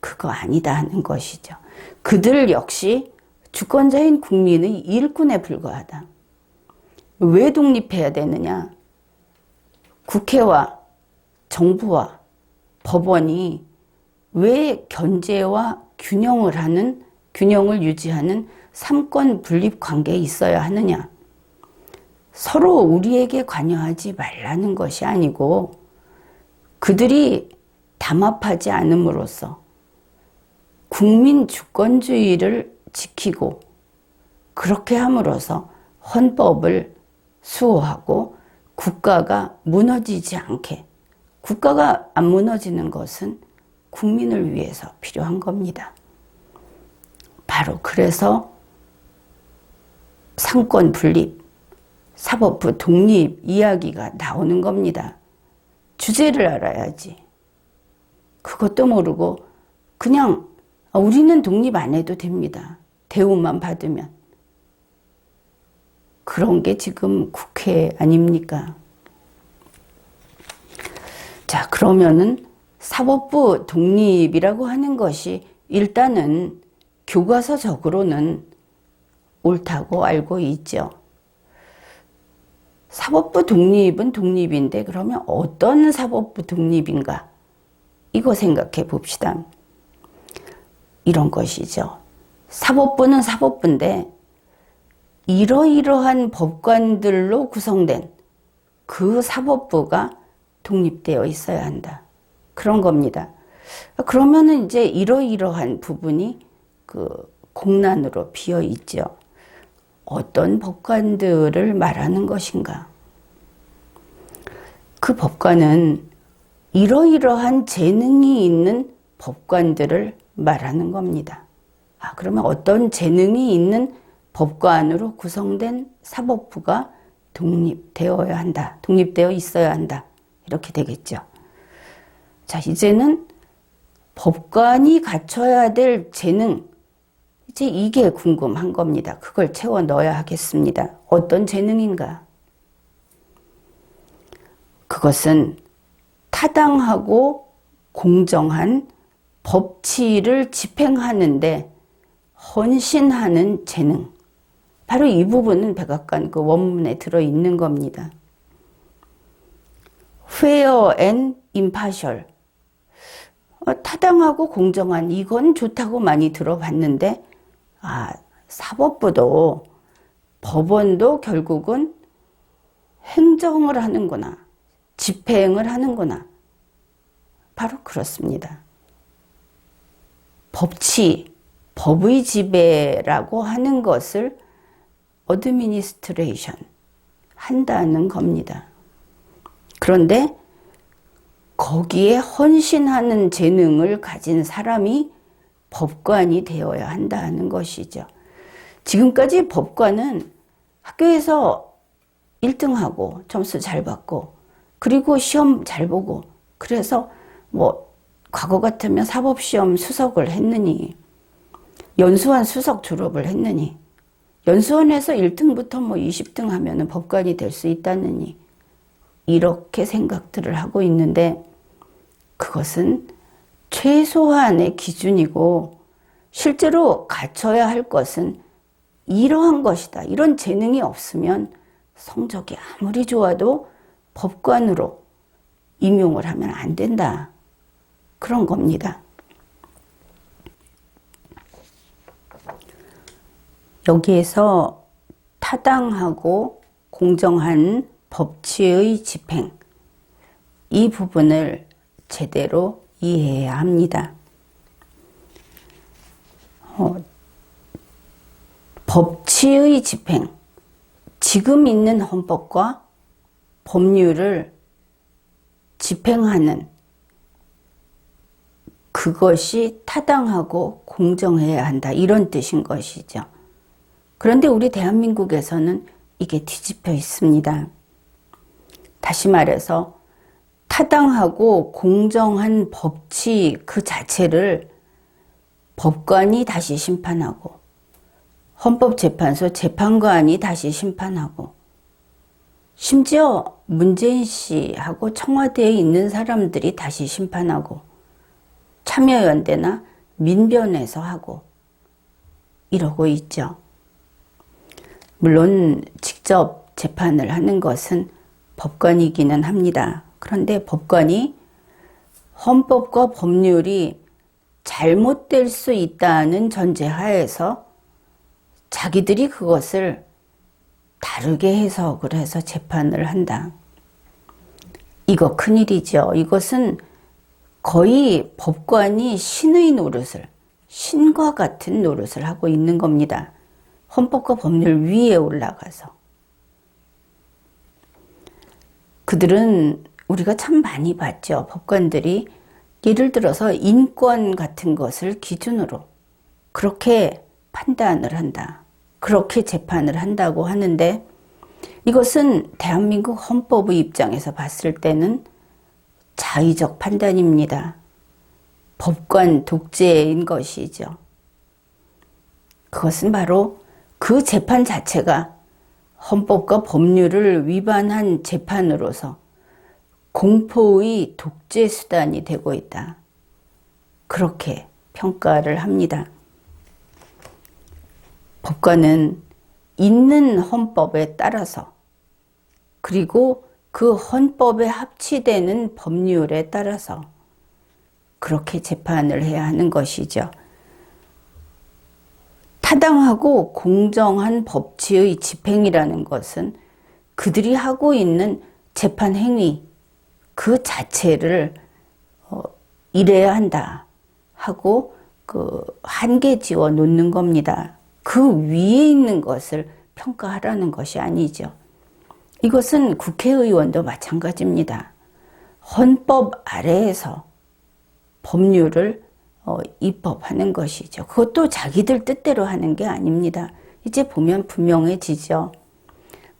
그거 아니다 하는 것이죠. 그들 역시 주권자인 국민의 일꾼에 불과하다. 왜 독립해야 되느냐? 국회와 정부와 법원이 왜 견제와 균형을 유지하는 삼권 분립 관계에 있어야 하느냐? 서로 우리에게 관여하지 말라는 것이 아니고 그들이 담합하지 않음으로써 국민 주권주의를 지키고 그렇게 함으로써 헌법을 수호하고 국가가 무너지지 않게, 국가가 안 무너지는 것은 국민을 위해서 필요한 겁니다. 바로 그래서 상권 분립, 사법부 독립 이야기가 나오는 겁니다. 주제를 알아야지. 그것도 모르고 그냥 우리는 독립 안 해도 됩니다. 대우만 받으면. 그런 게 지금 국회 아닙니까? 자, 그러면은 사법부 독립이라고 하는 것이 일단은 교과서적으로는 옳다고 알고 있죠. 사법부 독립은 독립인데 그러면 어떤 사법부 독립인가? 이거 생각해 봅시다. 이런 것이죠. 사법부는 사법부인데 이러이러한 법관들로 구성된 그 사법부가 독립되어 있어야 한다. 그런 겁니다. 그러면은 이제 이러이러한 부분이 공란으로 비어 있죠. 어떤 법관들을 말하는 것인가? 그 법관은 이러이러한 재능이 있는 법관들을 말하는 겁니다. 그러면 어떤 재능이 있는 법관으로 구성된 사법부가 독립되어야 한다. 독립되어 있어야 한다. 이렇게 되겠죠. 자, 이제는 법관이 갖춰야 될 재능, 이제 이게 궁금한 겁니다. 그걸 채워 넣어야 하겠습니다. 어떤 재능인가? 그것은 타당하고 공정한 법치를 집행하는데 헌신하는 재능. 바로 이 부분은 백악관 그 원문에 들어있는 겁니다. fair and impartial. 타당하고 공정한, 이건 좋다고 많이 들어봤는데, 사법부도 법원도 결국은 행정을 하는구나, 집행을 하는구나. 바로 그렇습니다. 법치, 법의 지배라고 하는 것을 어드미니스트레이션 한다는 겁니다. 그런데 거기에 헌신하는 재능을 가진 사람이 법관이 되어야 한다는 것이죠. 지금까지 법관은 학교에서 1등하고 점수 잘 받고 그리고 시험 잘 보고 그래서 과거 같으면 사법시험 수석을 했느니 연수원 수석 졸업을 했느니 연수원에서 1등부터 20등 하면 법관이 될 수 있다느니 이렇게 생각들을 하고 있는데 그것은 최소한의 기준이고 실제로 갖춰야 할 것은 이러한 것이다. 이런 재능이 없으면 성적이 아무리 좋아도 법관으로 임용을 하면 안 된다. 그런 겁니다. 여기에서 타당하고 공정한 법치의 집행, 이 부분을 제대로 이해해야 합니다. 법치의 집행, 지금 있는 헌법과 법률을 집행하는 그것이 타당하고 공정해야 한다. 이런 뜻인 것이죠. 그런데 우리 대한민국에서는 이게 뒤집혀 있습니다. 다시 말해서 타당하고 공정한 법치 그 자체를 법관이 다시 심판하고 헌법재판소 재판관이 다시 심판하고 심지어 문재인 씨하고 청와대에 있는 사람들이 다시 심판하고 참여연대나 민변에서 하고 이러고 있죠. 물론 직접 재판을 하는 것은 법관이기는 합니다. 그런데 법관이 헌법과 법률이 잘못될 수 있다는 전제하에서 자기들이 그것을 다르게 해석을 해서 재판을 한다. 이거 큰일이죠. 이것은 거의 법관이 신의 노릇을, 신과 같은 노릇을 하고 있는 겁니다. 헌법과 법률 위에 올라가서. 그들은 우리가 참 많이 봤죠. 법관들이 예를 들어서 인권 같은 것을 기준으로 그렇게 판단을 한다. 그렇게 재판을 한다고 하는데 이것은 대한민국 헌법의 입장에서 봤을 때는 자의적 판단입니다. 법관 독재인 것이죠. 그것은 바로 그 재판 자체가 헌법과 법률을 위반한 재판으로서 공포의 독재 수단이 되고 있다. 그렇게 평가를 합니다. 법관은 있는 헌법에 따라서 그리고 그 헌법에 합치되는 법률에 따라서 그렇게 재판을 해야 하는 것이죠. 타당하고 공정한 법치의 집행이라는 것은 그들이 하고 있는 재판 행위 그 자체를 이래야 한다 하고 그 한계 지어 놓는 겁니다. 그 위에 있는 것을 평가하라는 것이 아니죠. 이것은 국회의원도 마찬가지입니다. 헌법 아래에서 법률을 입법하는 것이죠. 그것도 자기들 뜻대로 하는 게 아닙니다. 이제 보면 분명해지죠.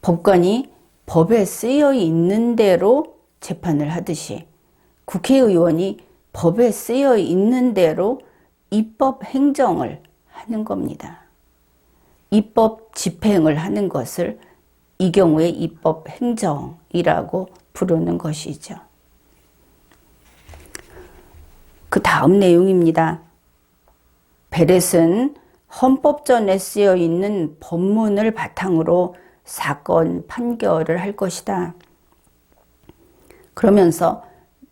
법관이 법에 쓰여 있는 대로 재판을 하듯이 국회의원이 법에 쓰여 있는 대로 입법 행정을 하는 겁니다. 입법 집행을 하는 것을 이 경우에 입법 행정이라고 부르는 것이죠. 그 다음 내용입니다. 베렛은 헌법전에 쓰여 있는 법문을 바탕으로 사건 판결을 할 것이다. 그러면서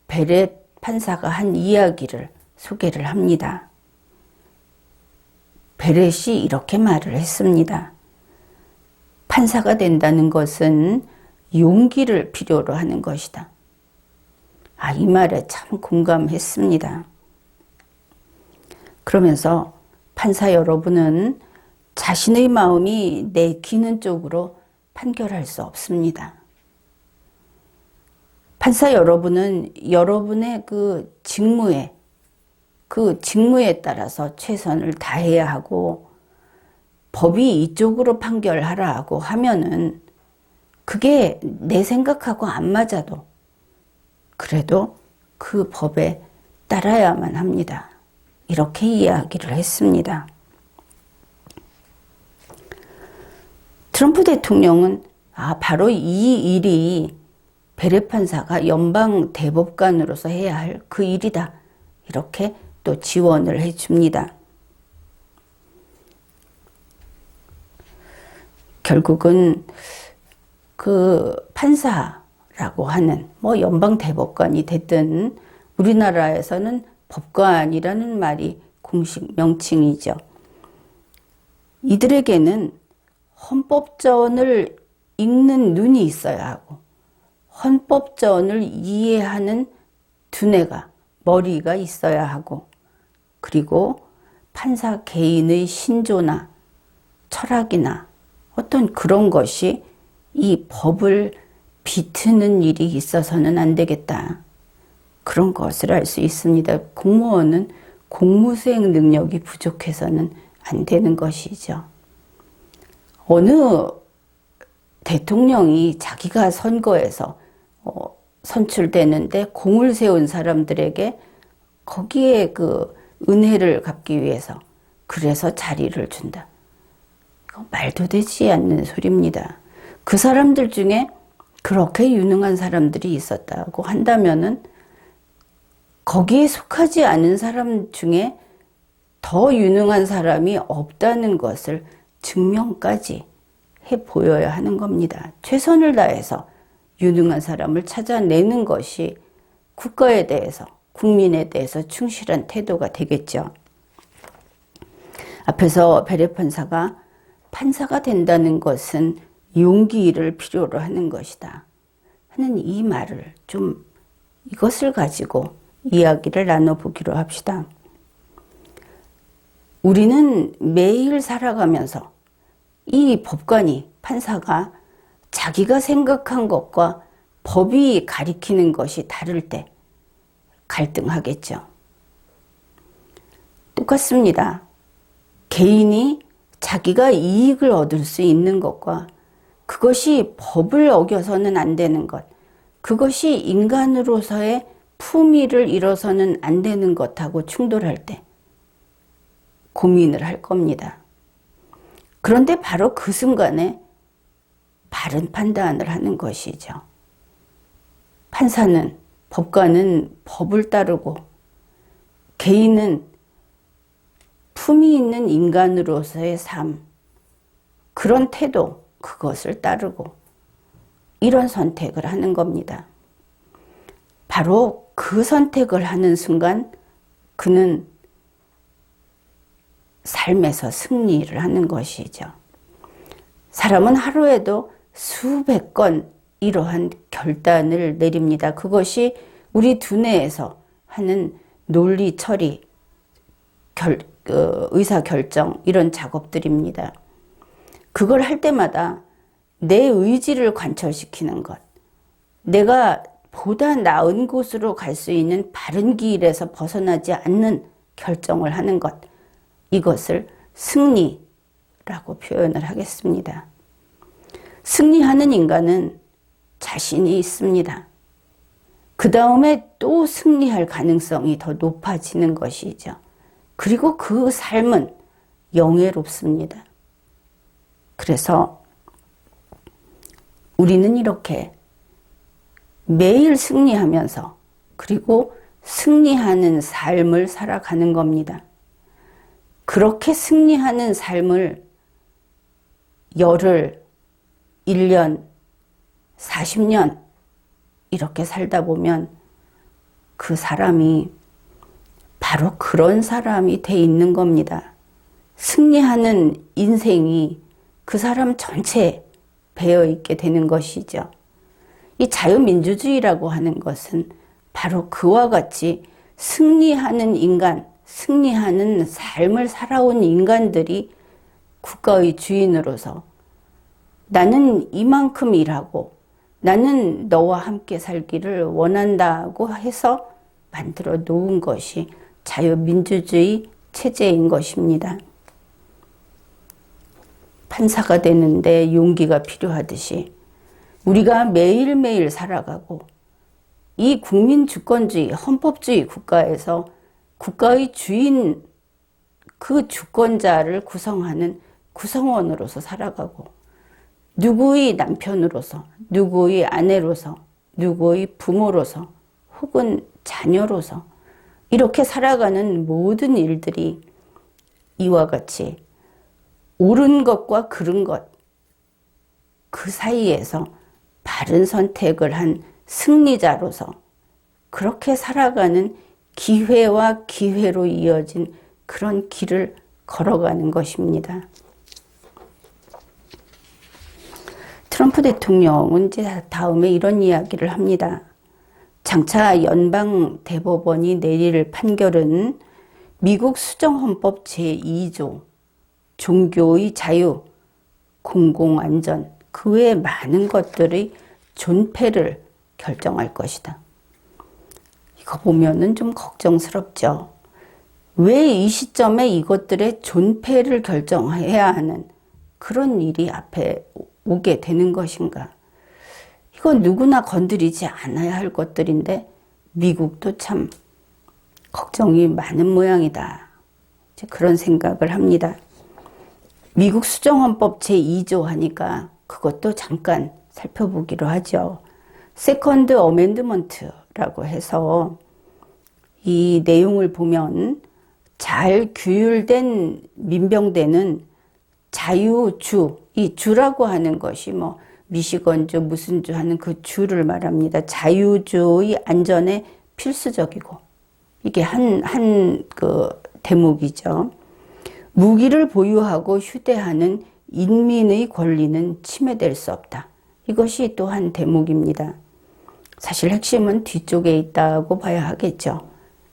베렛 판사가 한 이야기를 소개를 합니다. 베렛이 이렇게 말을 했습니다. 판사가 된다는 것은 용기를 필요로 하는 것이다. 이 말에 참 공감했습니다. 그러면서 판사 여러분은 자신의 마음이 내키는 쪽으로 판결할 수 없습니다. 판사 여러분은 여러분의 그 직무에 따라서 최선을 다해야 하고 법이 이쪽으로 판결하라고 하면은 그게 내 생각하고 안 맞아도 그래도 그 법에 따라야만 합니다. 이렇게 이야기를 했습니다. 트럼프 대통령은 바로 이 일이 베렛 판사가 연방 대법관으로서 해야 할 그 일이다. 이렇게 또 지원을 해줍니다. 결국은 그 판사라고 하는 연방 대법관이 됐든 우리나라에서는 법관이라는 말이 공식 명칭이죠. 이들에게는 헌법전을 읽는 눈이 있어야 하고 헌법전을 이해하는 두뇌가 머리가 있어야 하고 그리고 판사 개인의 신조나 철학이나 어떤 그런 것이 이 법을 비트는 일이 있어서는 안 되겠다. 그런 것을 알 수 있습니다. 공무원은 공무수행 능력이 부족해서는 안 되는 것이죠. 어느 대통령이 자기가 선거에서 선출되는데 공을 세운 사람들에게 거기에 그 은혜를 갚기 위해서 그래서 자리를 준다. 말도 되지 않는 소리입니다. 그 사람들 중에 그렇게 유능한 사람들이 있었다고 한다면은 거기에 속하지 않은 사람 중에 더 유능한 사람이 없다는 것을 증명까지 해 보여야 하는 겁니다. 최선을 다해서 유능한 사람을 찾아내는 것이 국가에 대해서, 국민에 대해서 충실한 태도가 되겠죠. 앞에서 베렛 판사가 판사가 된다는 것은 용기를 필요로 하는 것이다 하는 이 말을 좀 이것을 가지고 이야기를 나눠보기로 합시다. 우리는 매일 살아가면서 이 법관이, 판사가 자기가 생각한 것과 법이 가리키는 것이 다를 때 갈등하겠죠. 똑같습니다. 개인이 자기가 이익을 얻을 수 있는 것과 그것이 법을 어겨서는 안 되는 것, 그것이 인간으로서의 품위를 잃어서는 안 되는 것하고 충돌할 때 고민을 할 겁니다. 그런데 바로 그 순간에 바른 판단을 하는 것이죠. 판사는, 법관은 법을 따르고 개인은 품위 있는 인간으로서의 삶, 그런 태도, 그것을 따르고 이런 선택을 하는 겁니다. 바로 그 선택을 하는 순간 그는 삶에서 승리를 하는 것이죠. 사람은 하루에도 수백 건 이러한 결단을 내립니다. 그것이 우리 두뇌에서 하는 논리 처리, 의사결정 이런 작업들입니다. 그걸 할 때마다 내 의지를 관철시키는 것, 내가 보다 나은 곳으로 갈 수 있는 바른 길에서 벗어나지 않는 결정을 하는 것, 이것을 승리라고 표현을 하겠습니다. 승리하는 인간은 자신이 있습니다. 그 다음에 또 승리할 가능성이 더 높아지는 것이죠. 그리고 그 삶은 영예롭습니다. 그래서 우리는 이렇게 매일 승리하면서 그리고 승리하는 삶을 살아가는 겁니다. 그렇게 승리하는 삶을 열흘, 1년, 40년 이렇게 살다 보면 그 사람이 바로 그런 사람이 돼 있는 겁니다. 승리하는 인생이 그 사람 전체에 배어 있게 되는 것이죠. 이 자유민주주의라고 하는 것은 바로 그와 같이 승리하는 인간, 승리하는 삶을 살아온 인간들이 국가의 주인으로서 나는 이만큼 일하고 나는 너와 함께 살기를 원한다고 해서 만들어 놓은 것이 자유민주주의 체제인 것입니다. 판사가 되는데 용기가 필요하듯이 우리가 매일매일 살아가고 이 국민주권주의, 헌법주의 국가에서 국가의 주인, 그 주권자를 구성하는 구성원으로서 살아가고 누구의 남편으로서, 누구의 아내로서, 누구의 부모로서 혹은 자녀로서 이렇게 살아가는 모든 일들이 이와 같이 옳은 것과 그른 것, 그 사이에서 바른 선택을 한 승리자로서 그렇게 살아가는 기회와 기회로 이어진 그런 길을 걸어가는 것입니다. 트럼프 대통령은 이제 다음에 이런 이야기를 합니다. 장차 연방 대법원이 내릴 판결은 미국 수정헌법 제2조 종교의 자유, 공공안전, 그 외의 많은 것들의 존폐를 결정할 것이다. 이거 보면은 좀 걱정스럽죠. 왜 이 시점에 이것들의 존폐를 결정해야 하는 그런 일이 앞에 오게 되는 것인가? 이건 누구나 건드리지 않아야 할 것들인데 미국도 참 걱정이 많은 모양이다. 이제 그런 생각을 합니다. 미국 수정헌법 제2조 하니까 그것도 잠깐 살펴보기로 하죠. 세컨드 어멘드먼트라고 해서 이 내용을 보면 잘 규율된 민병대는 자유주, 이 주라고 하는 것이 뭐 미시건주 무슨 주 하는 그 주를 말합니다. 자유주의 안전에 필수적이고 이게 한 그 대목이죠. 무기를 보유하고 휴대하는 인민의 권리는 침해될 수 없다. 이것이 또 한 대목입니다. 사실 핵심은 뒤쪽에 있다고 봐야 하겠죠.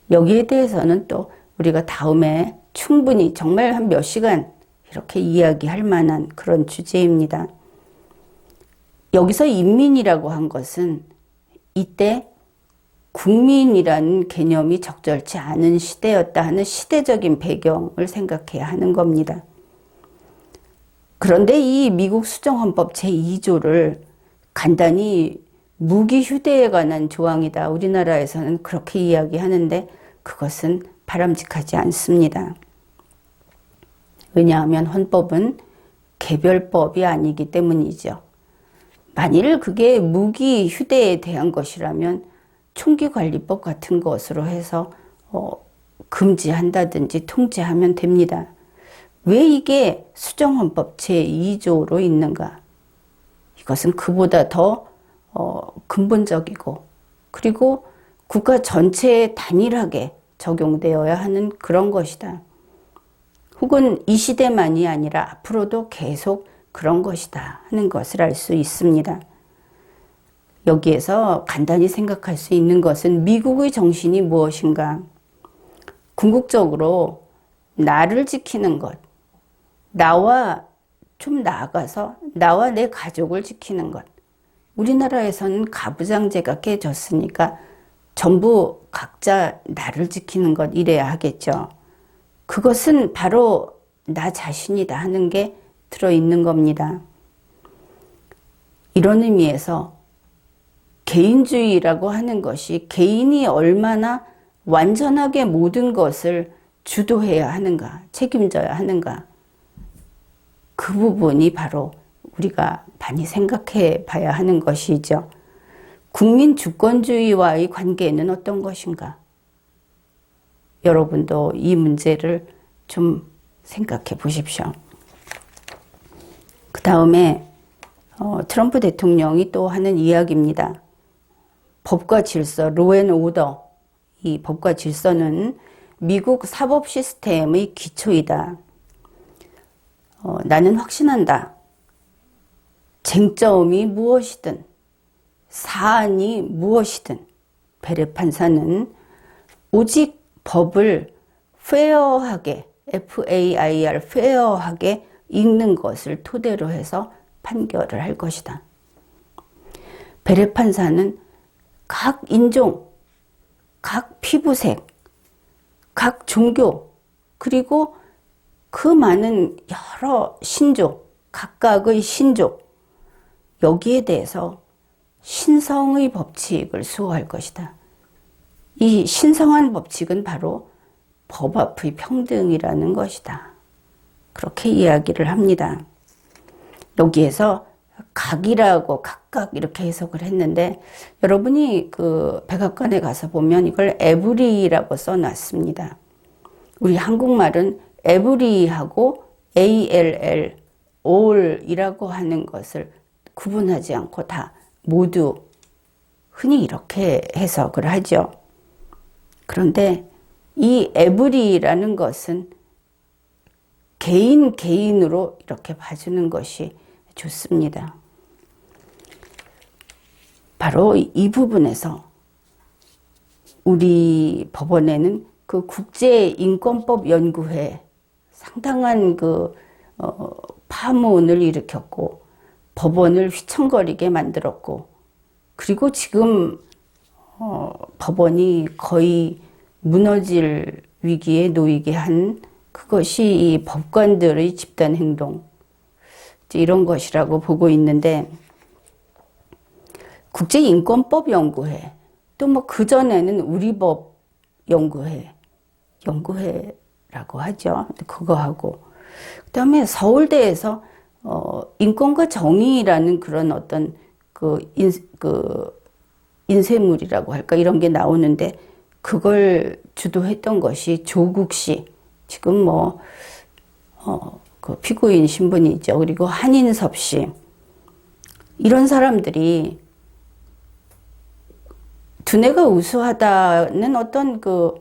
여기에 대해서는 또 우리가 다음에 충분히 정말 한 몇 시간 이렇게 이야기할 만한 그런 주제입니다. 여기서 인민이라고 한 것은 이때 국민이라는 개념이 적절치 않은 시대였다 하는 시대적인 배경을 생각해야 하는 겁니다. 그런데 이 미국 수정헌법 제2조를 간단히 무기 휴대에 관한 조항이다. 우리나라에서는 그렇게 이야기하는데 그것은 바람직하지 않습니다. 왜냐하면 헌법은 개별법이 아니기 때문이죠. 만일 그게 무기 휴대에 대한 것이라면 총기관리법 같은 것으로 해서 금지한다든지 통제하면 됩니다. 왜 이게 수정헌법 제2조로 있는가? 이것은 그보다 더 근본적이고 그리고 국가 전체에 단일하게 적용되어야 하는 그런 것이다. 혹은 이 시대만이 아니라 앞으로도 계속 그런 것이다 하는 것을 알 수 있습니다. 여기에서 간단히 생각할 수 있는 것은 미국의 정신이 무엇인가? 궁극적으로 나를 지키는 것, 나와 좀 나아가서 나와 내 가족을 지키는 것. 우리나라에서는 가부장제가 깨졌으니까 전부 각자 나를 지키는 것 이래야 하겠죠. 그것은 바로 나 자신이다 하는 게 들어있는 겁니다. 이런 의미에서 개인주의라고 하는 것이 개인이 얼마나 완전하게 모든 것을 주도해야 하는가, 책임져야 하는가. 그 부분이 바로 우리가 많이 생각해 봐야 하는 것이죠. 국민 주권주의와의 관계는 어떤 것인가? 여러분도 이 문제를 좀 생각해 보십시오. 그 다음에 트럼프 대통령이 또 하는 이야기입니다. 법과 질서, law and order. 이 법과 질서는 미국 사법 시스템의 기초이다. 나는 확신한다. 쟁점이 무엇이든 사안이 무엇이든 베레 판사는 오직 법을 페어하게, FAIR, 페어하게 읽는 것을 토대로 해서 판결을 할 것이다. 베레 판사는 각 인종, 각 피부색, 각 종교, 그리고 그 많은 여러 신족, 각각의 신족, 여기에 대해서 신성의 법칙을 수호할 것이다. 이 신성한 법칙은 바로 법 앞의 평등이라는 것이다. 그렇게 이야기를 합니다. 여기에서 각이라고 각각 이렇게 해석을 했는데 여러분이 그 백악관에 가서 보면 이걸 에브리라고 써놨습니다. 우리 한국말은 에브리하고 ALL, all이라고 하는 것을 구분하지 않고 다 모두 흔히 이렇게 해석을 하죠. 그런데 이 에브리라는 것은 개인으로 이렇게 봐주는 것이 좋습니다. 바로 이 부분에서 우리 법원에는 그 국제인권법연구회 상당한 그 파문을 일으켰고 법원을 휘청거리게 만들었고 그리고 지금 법원이 거의 무너질 위기에 놓이게 한 그것이 이 법관들의 집단 행동 이런 것이라고 보고 있는데 국제인권법연구회 또 뭐 그전에는 우리법 연구회라고 하죠. 그거 하고 그다음에 서울대에서 인권과 정의라는 그런 어떤 그 인쇄물이라고 할까 이런 게 나오는데 그걸 주도했던 것이 조국 씨 지금 그 피고인 신분이죠. 그리고 한인섭 씨 이런 사람들이 두뇌가 우수하다는 어떤 그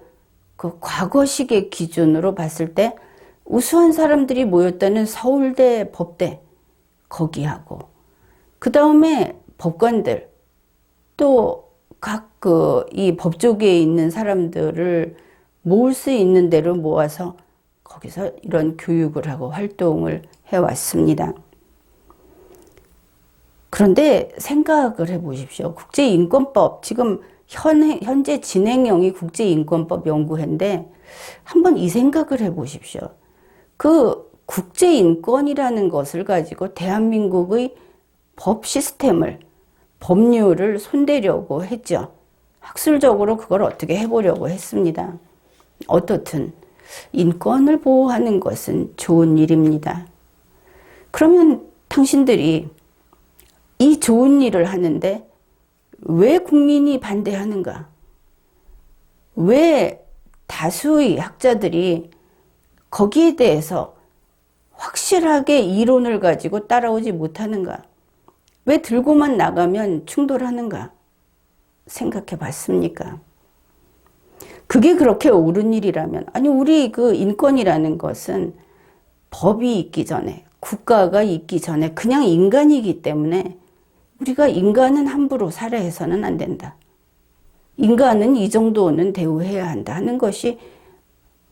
과거식의 기준으로 봤을 때 우수한 사람들이 모였다는 서울대 법대 거기하고 그 다음에 법관들 또 각 이 법조계에 있는 사람들을 모을 수 있는 대로 모아서 거기서 이런 교육을 하고 활동을 해왔습니다. 그런데 생각을 해보십시오. 국제인권법 지금 현재 진행형이 국제인권법 연구회인데 한번 이 생각을 해보십시오. 그 국제인권이라는 것을 가지고 대한민국의 법 시스템을 법률을 손대려고 했죠. 학술적으로 그걸 어떻게 해보려고 했습니다. 어떻든 인권을 보호하는 것은 좋은 일입니다. 그러면 당신들이 이 좋은 일을 하는데 왜 국민이 반대하는가? 왜 다수의 학자들이 거기에 대해서 확실하게 이론을 가지고 따라오지 못하는가? 왜 들고만 나가면 충돌하는가? 생각해 봤습니까? 그게 그렇게 옳은 일이라면, 아니, 우리 그 인권이라는 것은 법이 있기 전에, 국가가 있기 전에 그냥 인간이기 때문에 우리가 인간은 함부로 살해해서는 안 된다. 인간은 이 정도는 대우해야 한다 하는 것이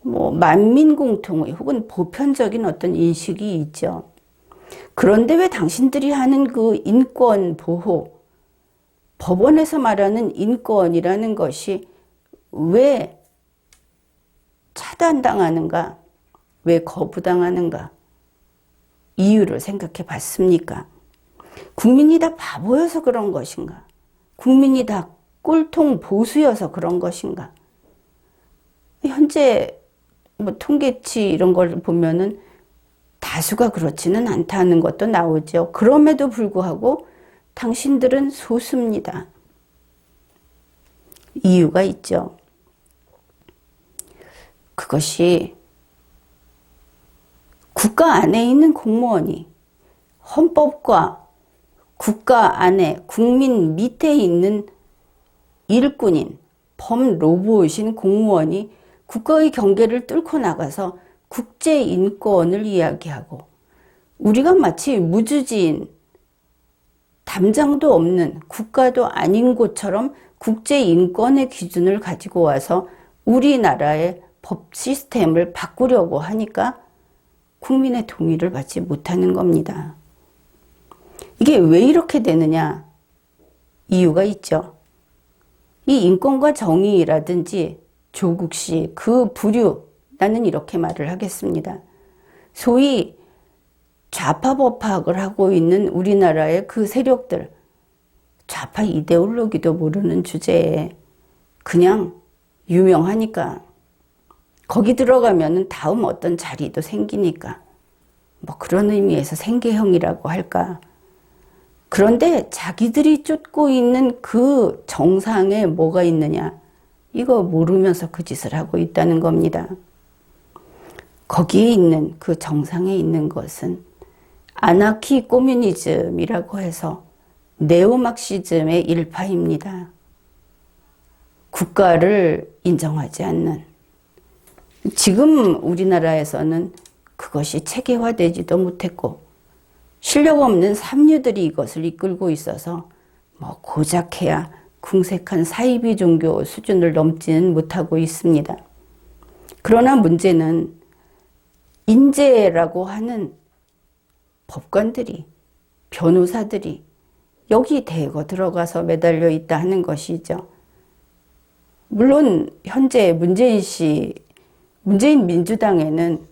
뭐 만민 공통의 혹은 보편적인 어떤 인식이 있죠. 그런데 왜 당신들이 하는 그 인권 보호, 법원에서 말하는 인권이라는 것이 왜 차단당하는가? 왜 거부당하는가? 이유를 생각해 봤습니까? 국민이 다 바보여서 그런 것인가? 국민이 다 꼴통 보수여서 그런 것인가? 현재 뭐 통계치 이런 걸 보면은 다수가 그렇지는 않다는 것도 나오죠. 그럼에도 불구하고 당신들은 소수입니다. 이유가 있죠. 그것이 국가 안에 있는 공무원이 헌법과 국가 안에 국민 밑에 있는 일꾼인 범로봇인 공무원이 국가의 경계를 뚫고 나가서 국제인권을 이야기하고 우리가 마치 무주지인 담장도 없는 국가도 아닌 곳처럼 국제인권의 기준을 가지고 와서 우리나라의 법 시스템을 바꾸려고 하니까 국민의 동의를 받지 못하는 겁니다. 이게 왜 이렇게 되느냐? 이유가 있죠. 이 인권과 정의라든지 조국시 그 부류, 나는 이렇게 말을 하겠습니다. 소위 좌파 법학을 하고 있는 우리나라의 그 세력들, 좌파 이데올로기도 모르는 주제에 그냥 유명하니까 거기 들어가면 다음 어떤 자리도 생기니까 뭐 그런 의미에서 생계형이라고 할까. 그런데 자기들이 쫓고 있는 그 정상에 뭐가 있느냐, 이거 모르면서 그 짓을 하고 있다는 겁니다. 거기에 있는 그 정상에 있는 것은 아나키 코뮤니즘이라고 해서 네오막시즘의 일파입니다. 국가를 인정하지 않는, 지금 우리나라에서는 그것이 체계화되지도 못했고 실력 없는 삼류들이 이것을 이끌고 있어서 뭐 고작해야 궁색한 사이비 종교 수준을 넘지는 못하고 있습니다. 그러나 문제는 인재라고 하는 법관들이, 변호사들이 여기 대거 들어가서 매달려 있다 하는 것이죠. 물론 현재 문재인 민주당에는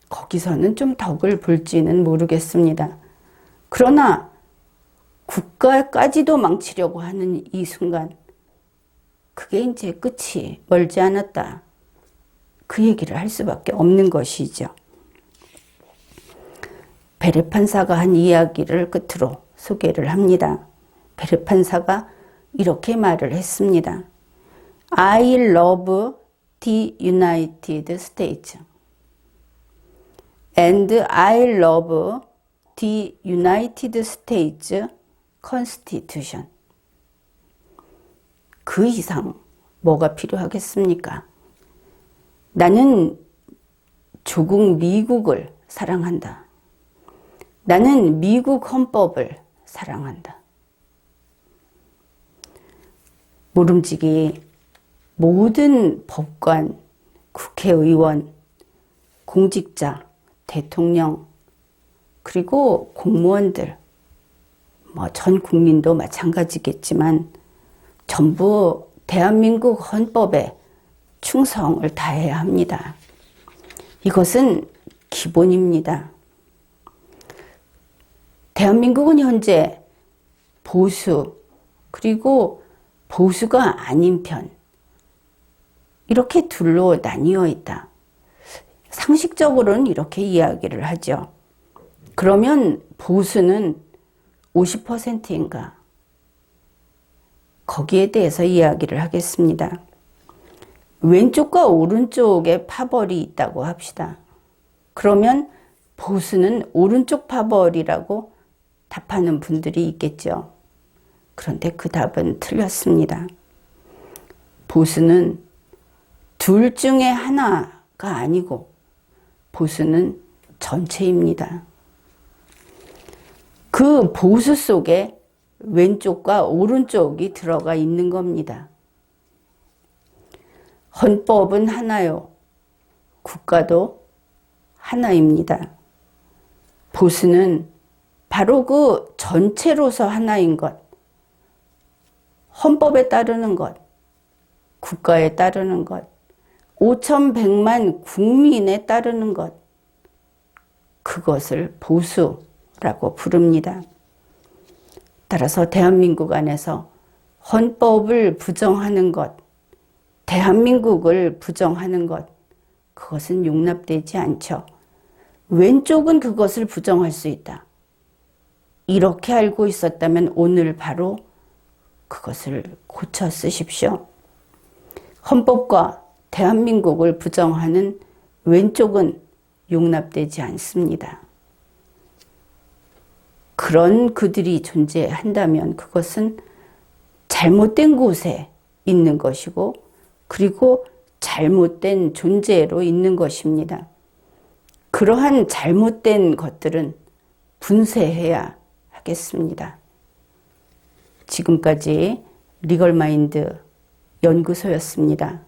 거기서는 좀 덕을 볼지는 모르겠습니다. 그러나 국가까지도 망치려고 하는 이 순간, 그게 이제 끝이 멀지 않았다. 그 얘기를 할 수밖에 없는 것이죠. 베레 판사가 한 이야기를 끝으로 소개를 합니다. 베레 판사가 이렇게 말을 했습니다. I love the United States. And I love the United States Constitution. 그 이상 뭐가 필요하겠습니까? 나는 조국 미국을 사랑한다. 나는 미국 헌법을 사랑한다. 모름지기 모든 법관, 국회의원, 공직자, 대통령, 그리고 공무원들, 뭐 전 국민도 마찬가지겠지만 전부 대한민국 헌법에 충성을 다해야 합니다. 이것은 기본입니다. 대한민국은 현재 보수, 그리고 보수가 아닌 편, 이렇게 둘로 나뉘어 있다. 상식적으로는 이렇게 이야기를 하죠. 그러면 보수는 50%인가? 거기에 대해서 이야기를 하겠습니다. 왼쪽과 오른쪽에 파벌이 있다고 합시다. 그러면 보수는 오른쪽 파벌이라고 답하는 분들이 있겠죠. 그런데 그 답은 틀렸습니다. 보수는 둘 중에 하나가 아니고 보수는 전체입니다. 그 보수 속에 왼쪽과 오른쪽이 들어가 있는 겁니다. 헌법은 하나요. 국가도 하나입니다. 보수는 바로 그 전체로서 하나인 것, 헌법에 따르는 것, 국가에 따르는 것, 5,100만 국민에 따르는 것, 그것을 보수라고 부릅니다. 따라서 대한민국 안에서 헌법을 부정하는 것, 대한민국을 부정하는 것, 그것은 용납되지 않죠. 왼쪽은 그것을 부정할 수 있다. 이렇게 알고 있었다면 오늘 바로 그것을 고쳐 쓰십시오. 헌법과 대한민국을 부정하는 왼쪽은 용납되지 않습니다. 그런 그들이 존재한다면 그것은 잘못된 곳에 있는 것이고 그리고 잘못된 존재로 있는 것입니다. 그러한 잘못된 것들은 분쇄해야 하겠습니다. 지금까지 리걸마인드 연구소였습니다.